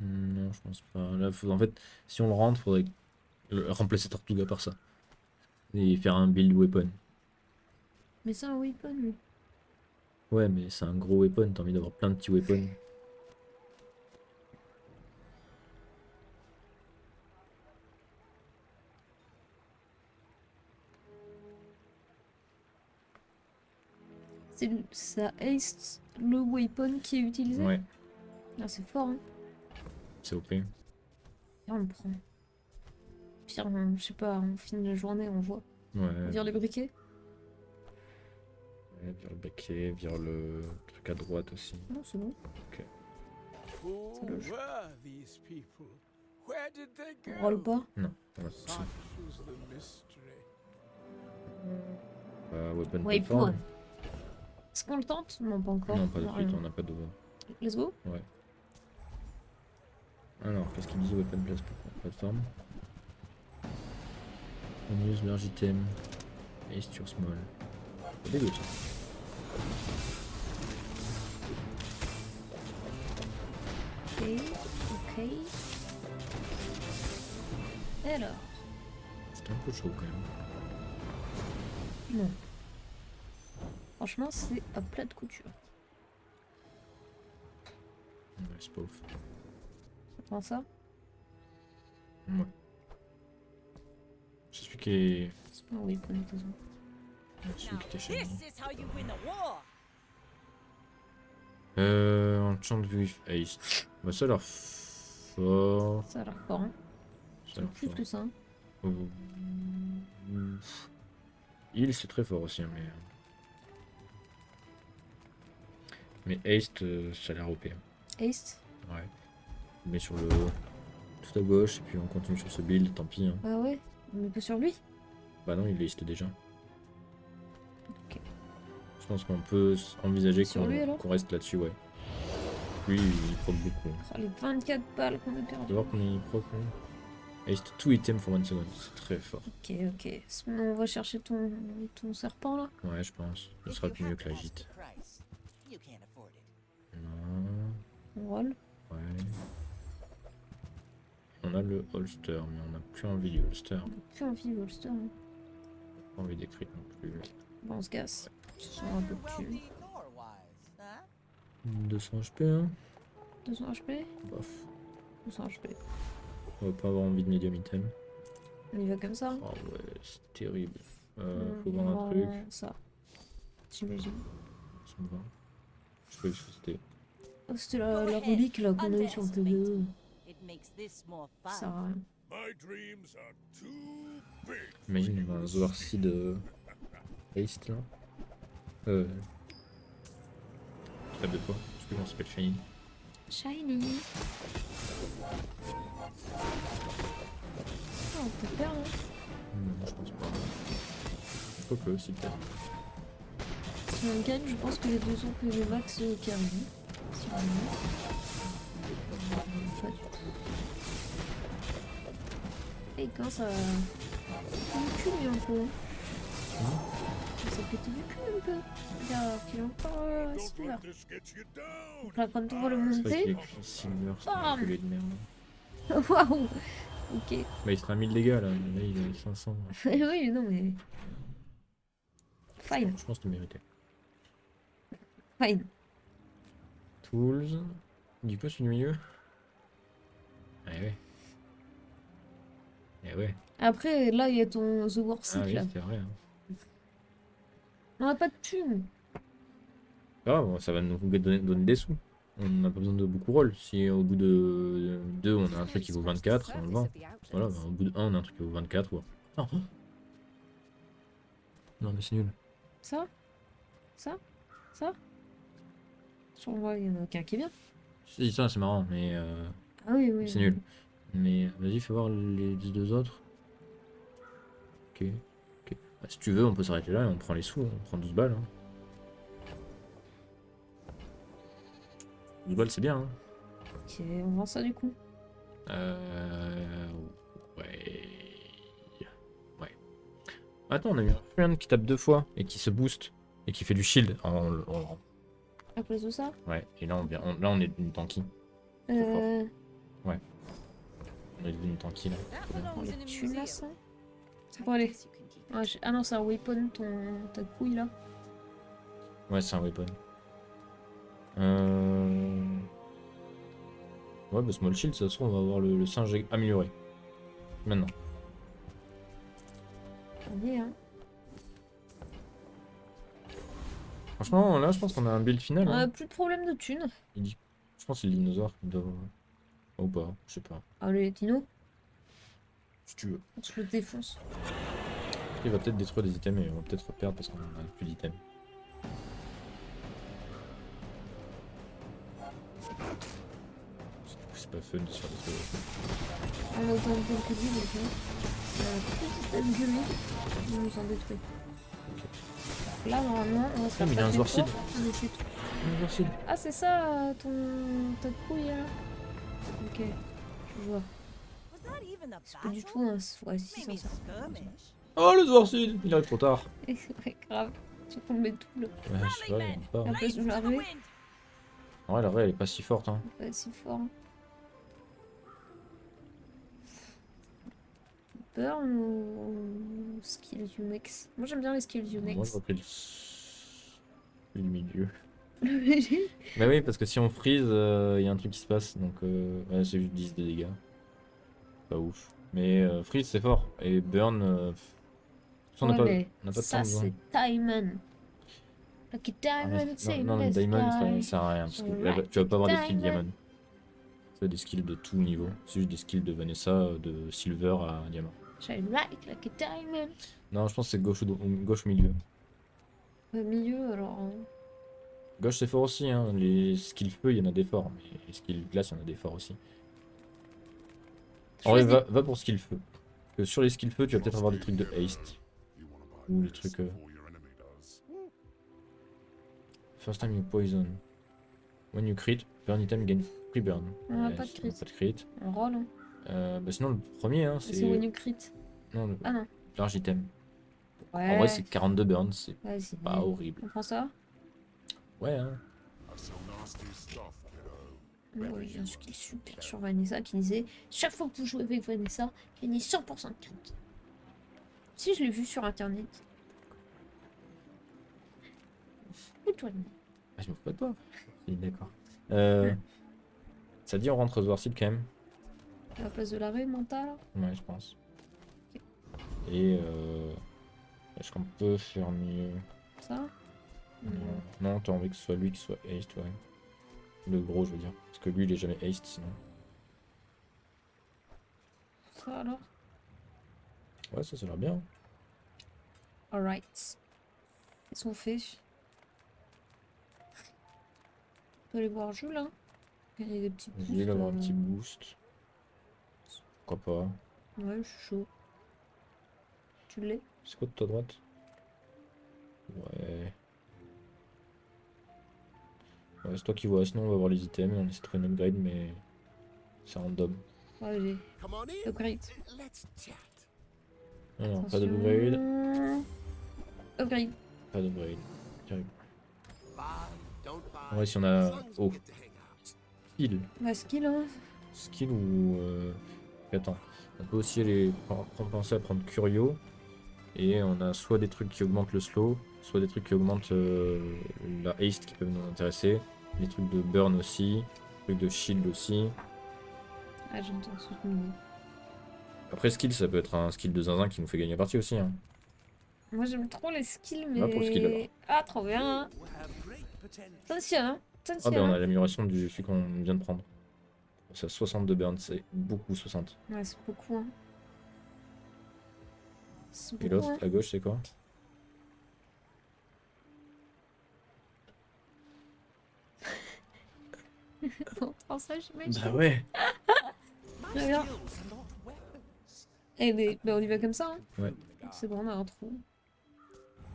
Non, je pense pas. Là, en fait, si on le rentre, faudrait remplacer Tortuga par ça. Et faire un build weapon. Mais c'est un weapon, lui. Ouais, mais c'est un gros weapon, t'as envie d'avoir plein de petits weapons. C'est ça ace le weapon qui est utilisé. Ouais, Ah, c'est fort, hein. c'est OP. Et on le prend. Pire, je sais pas, on finit la journée, on voit. Ouais, On vire les briquets. ouais, vire le baquet, vire le truc à droite aussi. Non, c'est bon. Who Ça doge. were these people? Where did they On go? roll pas. Non, on va tout ça. Such is the mystery. Weapon Weapon. platform. Est-ce qu'on le tente? Non, pas encore. Non, pas de suite, rien. on n'a pas de... Let's go. Alors, qu'est-ce qu'il dit Weapon platform? On use large item. Ace sur small. C'est dégueu ça. Ok, ok. Et alors? C'était un peu chaud quand même. Non. Franchement, c'est à plat de couture. Ouais, c'est pas ouf. Attends ça? Ouais. C'est celui qui est... C'est pas un weapon de toute façon. Celui Now, qui était chez this nous. is how you win a war. Enchant with haste. Bah ça a l'air fort. Ça a l'air fort, hein. Ça a l'air Plus fort. que ça, hein. Heal c'est très fort aussi, hein, mais haste ça a l'air OP. Haste. Ouais. On met sur le tout à gauche et puis on continue sur ce build, tant pis. Hein. Ah ouais? Mais pas sur lui? Bah non, il haste déjà. Ok. Je pense qu'on peut envisager Sur lui, alors qu'on reste là-dessus, ouais. Lui, il proc beaucoup. Oh, les 24 balles qu'on a On va perdu. voir combien il proc, lui. Haste 2 items for 1 second, c'est très fort. Ok, ok. On va chercher ton serpent là. Ouais, je pense. Ce sera mieux que la gîte. You can't afford it. Non. On roll. Ouais. On a le holster, mais on n'a plus envie du holster. On n'a plus envie de holster, hein. Pas envie d'écrire non plus. Bon, on se casse. Ce sont un peu de Well, thunes. be lore-wise, huh? 200 HP, hein. 200 HP? Bof. 200 HP. On va pas avoir envie de medium item. On y va comme ça? Oh ouais, c'est terrible. Faut voir un truc. Ça. J'imagine. Ça me va. Je sais pas ce que c'était. Oh, c'était la relique là qu'on a eu sur le PVE. It makes this more Ça fun. sert à rien. My dreams are too big. Imagine un Zoarseed Haste là. Tape de quoi? Je sais plus comment ça s'appelle, Shiny. Shiny. Oh, on peut perdre, hein. Non, je pense pas. Quoique, si peut-être. Si on gagne, je pense que les 200 PV max qui arrivent. Si on gagne. Pas du tout. Et quand ça. Du cul lui un peu. Ça pète du cul un peu. Regarde qu'il est encore Don't super. let this get you down. Donc là quand on va le C'est vrai qu'il monter. est Silver, c'est Bam. un enculé de merde. Waouh. Ok. Bah il sera à 1000 dégâts là, là il est 500. Oui non mais. Fine. Je pense que tu méritais. Fine. Tools. Du coup, celui du milieu. Eh ouais. Eh ouais. Après là il y a ton The War Ah Seek oui, là. c'est vrai. Hein. On a pas de thunes. Ah bon, ça va nous donner des sous. On n'a pas besoin de beaucoup roll. Si au bout de 2 on a un truc qui vaut 24, on le vend. Voilà, bah, au bout de 1 on a un truc qui vaut 24 ou... Non. Non mais c'est nul. Ça? Ça? Ça? Sur le voie, il y en a aucun qui vient. Si ça c'est marrant mais Ah oui, oui. c'est nul. Mais vas-y fais voir les 2 autres. Ok. Ok. Bah, si tu veux on peut s'arrêter là et on prend les sous, on prend 12 balles. Hein. 12 balles c'est bien hein. Ok, on vend ça du coup. Ouais. Ouais. Attends, on a eu un friend qui tape 2 fois et qui se booste et qui fait du shield. À cause de ça. Ouais, et là on est devenu tanky. Trop fort. On est devenu tanky là. That Trop bien. On belongs les in a tue là, museum. ça. Bon, allez. Ah non, c'est un weapon, ta couille là. Ouais, c'est un weapon. Ouais, bah Small Shield, ça se trouve, on va avoir le singe amélioré. Maintenant. On y est, hein. Franchement, là, je pense qu'on a un build final. Hein. Plus de problème de thunes. Je pense que c'est le dinosaure qui doit. Ou pas, je sais pas. Ah, le dino, Si tu veux. on se le défonce. Il va peut-être détruire des items et on va peut-être perdre parce qu'on a plus d'items. C'est pas fun de se faire détruire. On a autant de temps que lui, donc plus de gueuler, on nous en détruit. Là, normalement, on va se faire mais il a un taper Zwarcid. fort, on essaie de- Ah, c'est ça, ta couille, là. Ok, je vois. Was that even a C'est pas du battle? tout un... Ouais, si, Maybe c'est ça. skirmish. Oh, le Zwarcid! Il arrive trop tard. Ouais, grave. Tu qu'on met tout, là. Ouais, je sais pas, il aime pas. Un peu sous la To the rue. wind. En vrai, la raie, elle est pas si forte. Hein. Pas si fort. Burn ou skill Unix? Moi j'aime bien les skills Moi, Unix. je pris le milieu. Bah oui, parce que si on freeze, il y a un truc qui se passe. Donc, ouais, c'est juste 10 de dégâts. Pas ouf. Mais freeze, c'est fort. Et burn, on n'a Ouais, pas, mais on n'a pas ça tant besoin. c'est Diamond. Lucky Ah, Diamond, c'est non, mais best Diamond, ça guy. sert à rien. Parce que Alright, tu vas pas avoir des skills Diamond. Diamond. C'est des skills de tout niveau. C'est juste des skills de Vanessa, de Silver à Diamant. Shine right like a diamond. Non, je pense que c'est gauche ou gauche milieu. Au milieu alors. Hein. Gauche c'est fort aussi, hein. Les skills feu, il y en a des forts. Mais les skills glace, il y en a des forts aussi. En vrai, Choisis. va pour skill feu. Parce que sur les skills feu, tu vas peut-être avoir des trucs de haste. Ou les trucs. First time you poison. When you crit, burn item gain free burn. On a Ouais, pas de on a crit. pas de crit. On roll. Hein. Bah sinon, le premier, hein, C'est when c'est. you crit. Non, le Ah non. large item. Ouais. En vrai, c'est 42 burns, c'est Vas-y. pas horrible. On prend ça. Ouais, hein. Oui, j'ai un skill super sur Vanessa qui disait chaque fois que vous jouez avec Vanessa, gagnez 100% de crit. Si je l'ai vu sur internet. Fous-toi de moi. Ah, je me fous pas de toi. Oui, d'accord. Ça dit on rentre Zwarcid quand même. À la place de l'arrêt mental. Ouais, je pense. Et est-ce qu'on peut faire mieux? Ça. Non, t'as envie que ce soit lui qui soit haste, ouais. Le gros, je veux dire. Parce que lui, il est jamais haste sinon. Ça alors. Ouais, ça a l'air bien. Alright. Qu'est-ce qu'on fait? On peut aller voir Jules, hein. Il y a des petits Je vais avoir un petit boosts, boost. Pourquoi pas? Ouais, je suis chaud. Tu l'es? C'est quoi de ta droite? Ouais. Ouais, c'est toi qui vois. Sinon, on va voir les items. On essaie de trouver une upgrade, mais c'est random. Ouais, j'ai. Come on in. Upgrade. Let's chat. Non, pas d'upgrade. Attention. Upgrade. Pas d'upgrade. Terrible. Buy, don't buy. Ouais, si on As a. long as we Oh, get to hang out. skill. Ma skill, hein. Skill ou. Attends. On peut aussi aller penser à prendre Curio. Et on a soit des trucs qui augmentent le slow, soit des trucs qui augmentent la haste qui peuvent nous intéresser. Les trucs de burn aussi. Trucs de shield aussi. Ah, j'entends soutenir. Après, skill, ça peut être un skill de zinzin qui nous fait gagner la partie aussi. Hein. Moi, j'aime trop les skills, mais. Va pour le skill, alors. Ah, trop bien. You have great potential. Attention, hein. Ah, Attention. ben on a l'amélioration du celui qu'on vient de prendre. C'est à 62 burn, c'est beaucoup 60. Ouais, c'est beaucoup, hein. C'est Et beaucoup, l'autre, hein. à gauche, c'est quoi? On prend ça, j'imagine. Bah ouais. My Très bien. skills are not weapons. Eh, mais on y va comme ça, hein. Ouais. C'est bon, on a un trou.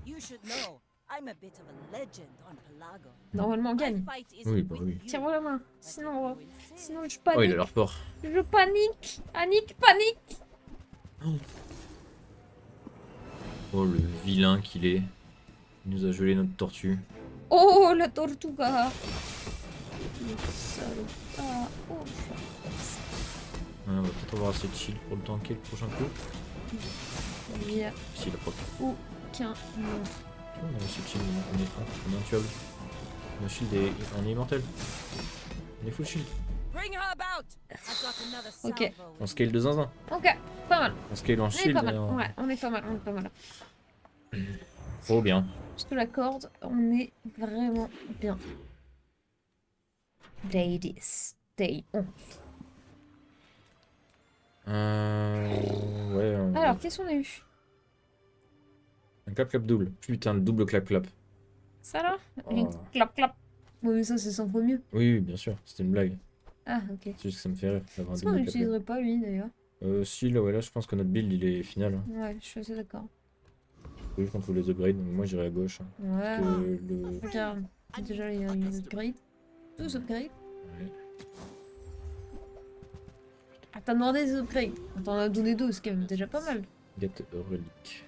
You should know, I'm a bit of a legend on Pelago. Normalement, on My gagne. fight isn't Oui, bah with oui. you, Tiens-moi la main. but if Sinon, you insist. sinon je Oh, il a panique. l'air fort. Je panique. Annick, panique. Oh, le vilain qu'il est. Il nous a gelé notre tortue. Oh, la tortuga. Le salaud. Ah, oh. Ouais, on va peut-être avoir assez de shield pour le tanker le prochain coup. Il y a Si, il a proc. aucun nom. On a assez de shield, on est intuable. Notre shield on est immortel. On est full shield. Bring her about. I've got another Ok. salvo. On scale de zinzin. Ok, pas mal. On scale en On est shield. pas mal. et en- Ouais, on est pas mal, on est pas mal. Trop bien. Parce que la corde, on est vraiment bien. Ladies, day on. Ouais. Alors, qu'est-ce qu'on a eu? Un clap-clap double. Putain, le double clap-clap. Ça là? Oh. Clap, clap. Oui, mais ça, c'est 100 fois mieux. Oui, oui, bien sûr. C'était une blague. Ah, ok. C'est juste que ça me fait rire d'avoir un Est-ce qu'on double clap-clap. l'utiliserait pas, lui, d'ailleurs? Si, là, ouais, là, je pense que notre build, il est final. Hein. Ouais, je suis assez d'accord. Oui, quand tous les upgrades, donc moi j'irai à gauche. Hein. Ouais. Parce que le... Regarde, déjà, il y a une upgrade. 12 upgrades. Ouais. Ah, t'as demandé des upgrades. On t'en a donné 12, quand même. Déjà pas mal. Get relic.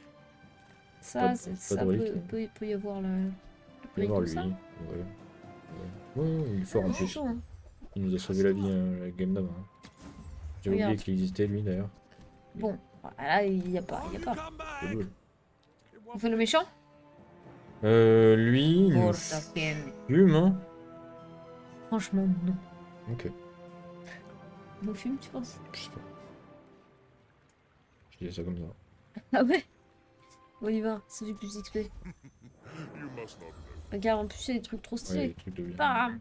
Ça, Pas de- ça pas de relique, peut y avoir la... On va voir comme lui. ça. Ouais, il est fort en Ouais, plus. chaud, hein. Il nous a sauvé la vie la game d'avant. Hein. J'ai oublié Regarde. qu'il existait lui d'ailleurs. Bon, là, il y a pas, il y a pas. Come C'est back. cool. On fait le méchant? Lui, il nous fume, hein. Franchement, non. Ok, Il nous fume, tu penses? je sais pas. Je dis ça comme ça. Ah ouais? On y va, c'est du plus XP. You must not know. Regarde, en plus, il y a des trucs trop Ouais, les stylés. trucs de bien. Bam!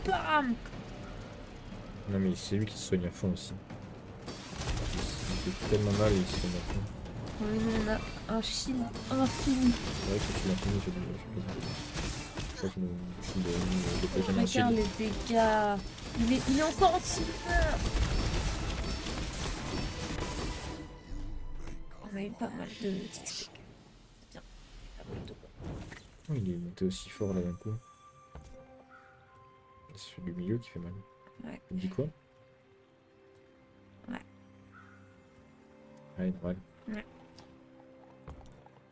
Bam! Non mais c'est lui qui se soigne à fond aussi. Il fait tellement mal et il se soigne à fond. Ouais, nous, on a un shield infini. C'est vrai que si l'infini fait plaisir. Je crois que nos shield de déploient un Regarde shield. les dégâts. Il est encore en silver. On a eu pas mal de XP. C'est bien. Pas mal de- Oh, il est monté aussi fort là d'un coup. C'est celui du milieu qui fait mal. Ouais. Il dit quoi? Ouais. Ouais, normal.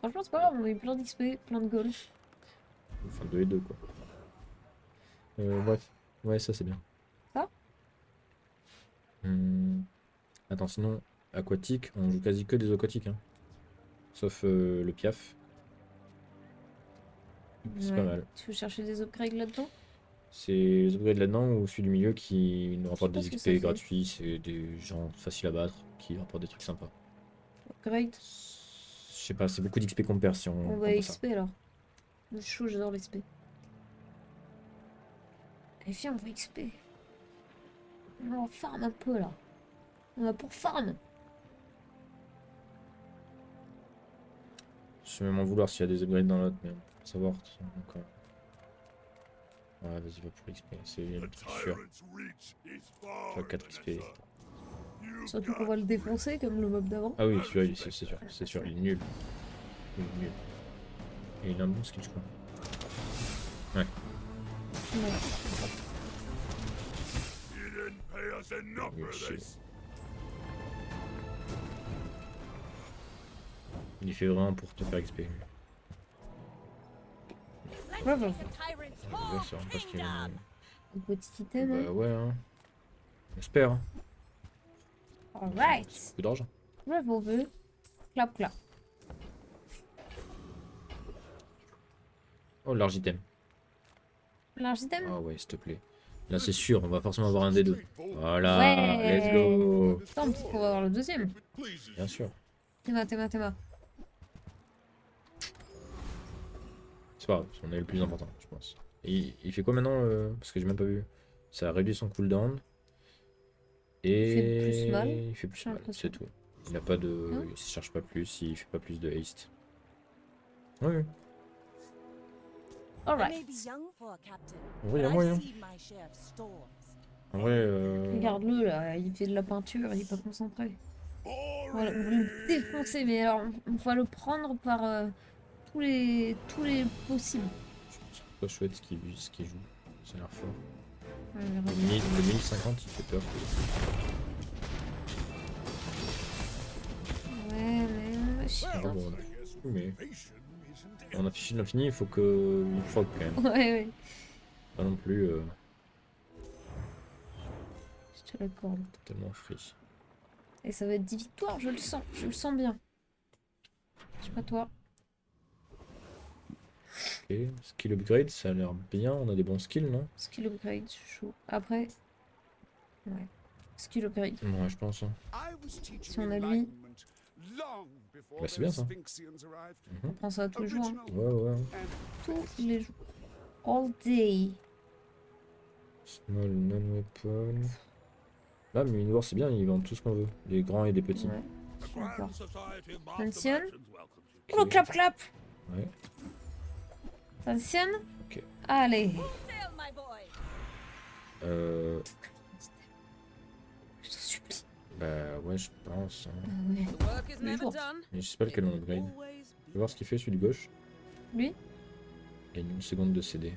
Franchement, c'est pas grave, on a eu plein d'XP, plein de gold. Enfin 2 et 2 quoi. Bref. Ouais, ça c'est bien. Ça Attends, sinon, aquatique, on joue quasi que des aquatiques. Hein. Sauf le piaf. C'est pas Ouais. mal. Tu veux chercher des upgrades là-dedans? C'est les upgrades là-dedans ou celui du milieu qui nous rapporte Je sais des pas ce que XP ça fait. gratuits, c'est des gens faciles à battre qui rapportent des trucs sympas. Upgrade? Je sais pas, c'est beaucoup d'XP qu'on perd si on On prend va pas ça. XP alors. Je suis chaud, j'adore l'XP. Et viens, on va XP. On farm un peu là. On va pour farm. Je sais même en vouloir s'il y a des upgrades dans l'autre, mais on peut savoir. Encore. Ouais, vas-y, va pour XP, c'est le The truc sûr. tyrant's reach is Tu far. vois, 4 XP. You Surtout qu'on got va le défoncer comme le mob d'avant. Ah oui, celui-là, c'est sûr, il est nul. Il est nul. Et il a un bon skill, je crois. Ouais. You didn't pay us enough Oui, for chier. this. Il fait vraiment pour te faire XP. lui. Let's Ouais, take bah. the tyrant's Ouais, whole c'est vraiment parce qu'il kingdom. Un petit item. Bah ouais, hein. J'espère, hein. Alright. C'est beaucoup d'argent. Revolver. Clap clap. Oh, large item. Large item. Ah ouais, s'il te plaît. Là, c'est sûr, on va forcément avoir un des deux. Voilà, Ouais. let's go. Attends, parce qu'on va avoir le deuxième. Bien sûr. Théma. C'est pas grave, on est le plus important, je pense. Et il fait quoi maintenant parce que j'ai même pas vu. Ça a réduit son cooldown. Et Il fait plus mal, il fait plus j'ai mal, l'impression. c'est tout. Il a pas de. Non. Il se charge pas plus, il fait pas plus de haste. Oui, I may Alright. be young for a captain, oui, il y but a I've moyen. seen my share of storms. En vrai, Regarde-le là, il fait de la peinture, il est pas concentré. Boring. Voilà, on va le défoncer, mais alors on va le prendre par tous les possibles. C'est pas chouette ce qu'il joue. Ça a l'air fort. Ouais, Le 1050 il fait peur. mais je sais Ah, pas. bon, mais Innovation isn't on a fichu l'infini, il faut que il frogue quand même. Ouais. Pas non plus Je te l'accorde. totalement free. Et ça va être 10 victoires, je le sens bien. Je sais pas toi. Ok, skill upgrade, ça a l'air bien, on a des bons skills, non? Skill upgrade, je suis chaud. Après, ouais. Skill upgrade. Ouais, je pense. Hein. I was teaching Si on a lui. enlightenment long before Bah, c'est those bien, ça. Sphinxians arrived. On Mhm. prend ça tous les jours. Hein. Original Ouais, ouais. and Tous les jours. All day. Small non-weapon. Là, mais War, c'est bien, ils vendent tout ce qu'on veut. Des grands et des petits. Ouais. the Je suis d'accord. Grand Society of Attention. Mathematicians welcomes you. Oh, clap clap. Ouais. Attention. Ok. Allez. Sail, my boy. Je t'en supplie. Bah ouais, je pense. Hein. Ah ouais. The work is Les never jours. done. Mais je sais pas lequel on upgrade. Always Je vais voir ce qu'il fait, celui de gauche. Lui Il gagne une seconde de CD.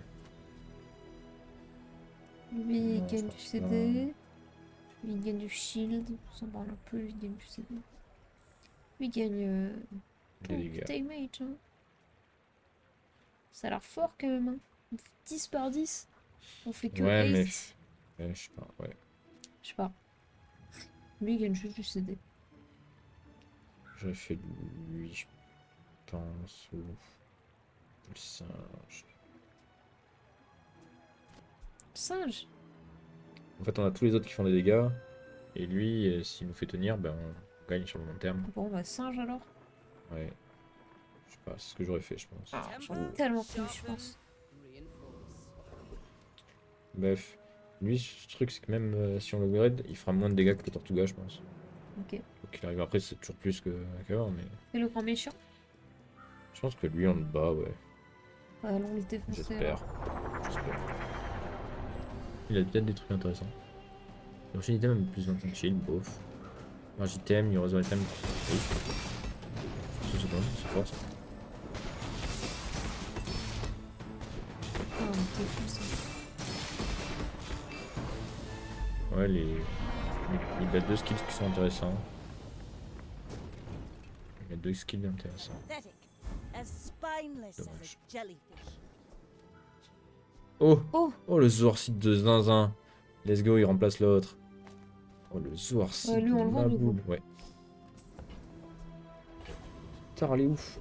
Lui, il Non, je gagne du pense CD. Lui, il gagne du shield. On s'en parle un peu, lui, il gagne du CD. Lui, il gagne Des dégâts. damage. Hein. Ça a l'air fort quand même. Hein. On fait 10 par 10. On fait que Ouais, mais. haste. Ouais, je sais pas, ouais. Je sais pas. Lui, il gagne juste du CD. J'aurais fait lui, je pense. Ou. Le singe. Singe. En fait, on a tous les autres qui font des dégâts. Et lui, s'il nous fait tenir, ben on gagne sur le long terme. Bon, bah, singe alors. Ouais. Je sais pas, c'est ce que j'aurais fait, je pense. Ah, j'en ai tellement plus, je pense. reinforce. Bref. Lui, ce truc, c'est que même si on l'upgrade, il fera moins de dégâts que le Tortuga, je pense. Ok. Faut qu'il arrive après, c'est toujours plus qu'avant, mais. Et le grand méchant. Je pense que lui, on le bat, ouais. Allons les défoncer. J'espère. alors. J'espère. Il a peut-être des trucs intéressants. Il y a aussi un item avec plus 25 shield, bof. Un item, il y aura un item. Oui. Ça, c'est bon, c'est fort ça. Ah, on défonce. Ouais, il a deux skills qui sont intéressants. Il y a deux skills intéressants. Pathetic. As spineless as Dommage. a jellyfish. Oh! Oh. Oh, le Zoarcide de Zinzin! Let's go, il remplace l'autre. Oh, le Zoarcide Ouais, lui, de on le vend, du coup. Maboul. Ouais. Putain, elle est ouf.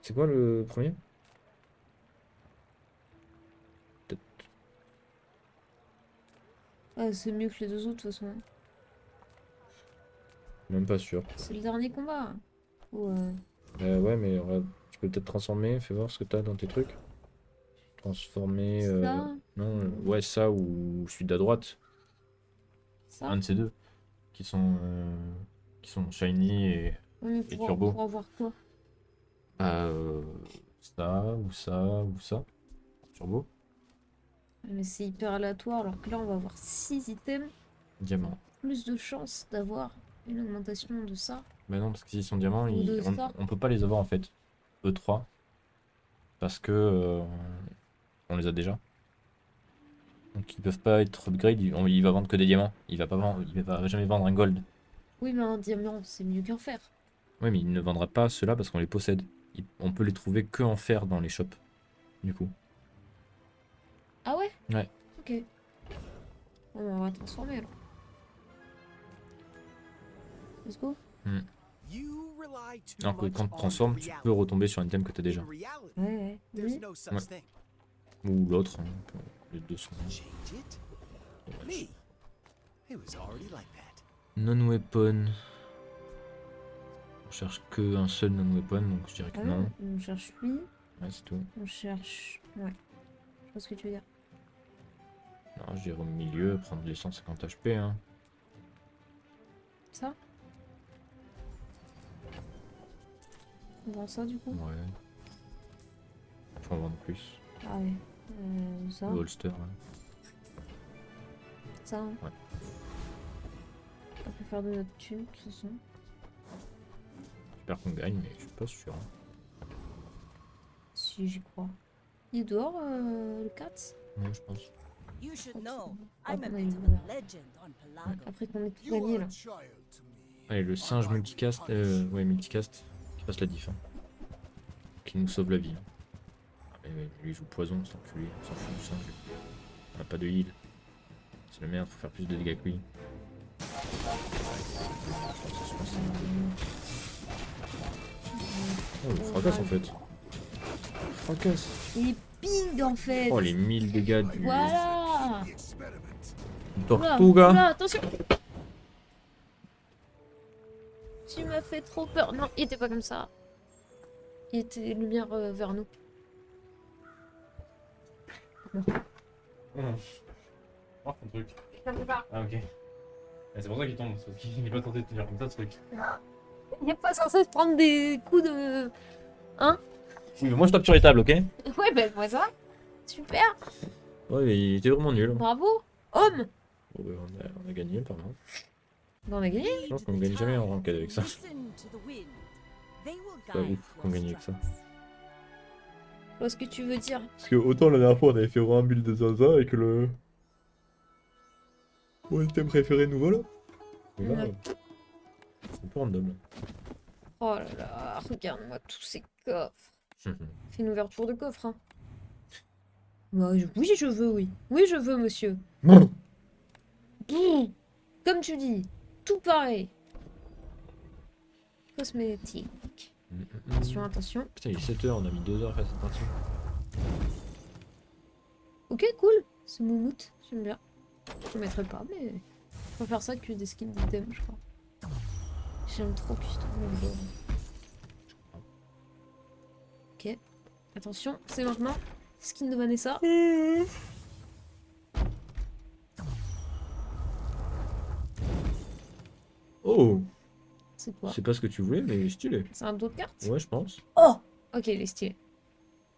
C'est quoi le premier? Ah, c'est mieux que les deux autres, de toute façon. Même pas sûr. C'est le dernier combat. Ou, Ouais, mais regarde, tu peux peut-être transformer. Fais voir ce que t'as dans tes trucs. Transformer. ça, Non, ouais, ça ou celui de la droite. ça. Un de ces deux. Qui sont shiny et. On et pourra, turbo. on pourra voir quoi. Ça ou ça ou ça. Turbo. Mais c'est hyper aléatoire, alors que là, on va avoir 6 items. Diamant. Plus de chances d'avoir une augmentation de ça. Bah non, parce que s'ils sont diamants, Ou de ça. on peut pas les avoir en fait. E3. Parce que on les a déjà. Donc ils peuvent pas être upgrade, il va vendre que des diamants. Il va jamais vendre un gold. Oui, mais un diamant, c'est mieux qu'un fer. Oui, mais il ne vendra pas ceux-là parce qu'on les possède. On peut les trouver que en fer dans les shops. Du coup. Ah ouais? Ouais. Ok. Bon, on va transformer alors. Let's go. You rely too Alors que much quand tu on transformes, tu peux reality. retomber sur un item que tu as déjà. In reality, Ouais, ouais. there's Oui. no such Ouais. thing. Ou l'autre. Hein. Les deux sont Change it? dommage. Me? It was already like that. Non-weapon. On cherche que un seul non-weapon, donc je dirais que Ah non. non, on cherche lui. Ouais, c'est tout. On cherche. Ouais. Je vois ce que tu veux dire. Non, je dirais au milieu, prendre les 150 HP. Hein. Ça? On vend ça du coup? Ouais. Faut en vendre plus. Ah ouais. Ça? Le holster, ouais. Ça? Hein. Ouais. On peut faire de notre thune de toute façon. J'espère qu'on gagne, mais je suis pas sûr. Hein. si j'y crois. Il est dehors, le cat. Ouais, je pense. You should know, Ah, I'm a on a bit eu of peur. a legend on Pelago. Après qu'on ait tout You gagné are là. a child to me. Allez, le singe multicast, ouais, multicast, qui passe la diff. Hein. Qui nous sauve la vie. Ah, mais ouais, lui il joue poison, cet enculé. On s'en fout du singe. On a pas de heal. C'est le merde, faut faire plus de dégâts que lui. Oh, il fracasse en fait. Fracasse. Il est ping en fait. Oh, les 1000 dégâts du Voilà. The experiment. Oula, Tortuga. oula, attention. Tu m'as fait trop peur. Non, il était pas comme ça. Il était lumière vers nous. Oh, ton truc. Ah, ok. C'est pour ça qu'il tombe, c'est parce qu'il est pas tenté de tenir comme ça, ce truc. Il est pas censé se prendre des coups de... Hein? Oui, mais moi je tape sur les tables, ok? Ouais, ben moi ça. Super. Ouais, mais il était vraiment nul. Bravo. Homme. Bon, bah, on a gagné, apparemment. Bon, on a gagné. Je pense qu'on gagne jamais en ranked avec ça. Listen to the wind. They will Pas guide ouf qu'on your gagne avec ça. strikes. Je vois ce que tu veux dire. Parce que autant la dernière fois on avait fait un build de Zaza et que le. Mon item préféré nous voilà. Mais là, Ouais. c'est un peu random là. Oh là là, regarde-moi tous ces coffres. Fais une ouverture de coffre, hein. Bah, oui, je veux, oui. Oui, je veux, monsieur. Brrr. Comme tu dis, tout pareil. Cosmétique. Attention, attention. Putain, il est 7h, on a mis 2 heures à faire cette partie. Ok, cool. Ce moumoute, j'aime bien. Je ne mettrai pas, mais je préfère ça que des skins d'items, je crois. J'aime trop custom. Ok. Attention, c'est maintenant. Skin de Vanessa. Oh! C'est quoi? C'est pas ce que tu voulais, mais il est stylé. C'est un dos de carte? Ouais, je pense. Oh! Ok, il est stylé.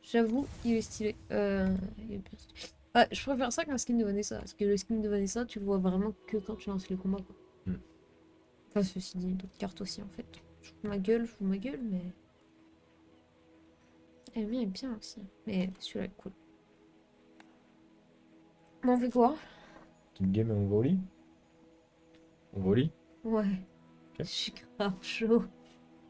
J'avoue, il est stylé. Il est bien stylé. Ah, je préfère ça qu'un skin de Vanessa. Parce que le skin de Vanessa, tu le vois vraiment que quand tu lances les combats, quoi. Enfin, ceci dit, d'autres cartes aussi, en fait. Je fous ma gueule, mais... Le mien est bien aussi. Mais celui-là est cool. Bon, on fait quoi? Petite game et on va au lit? On va au lit? Ouais. Ok. Je suis grave chaud.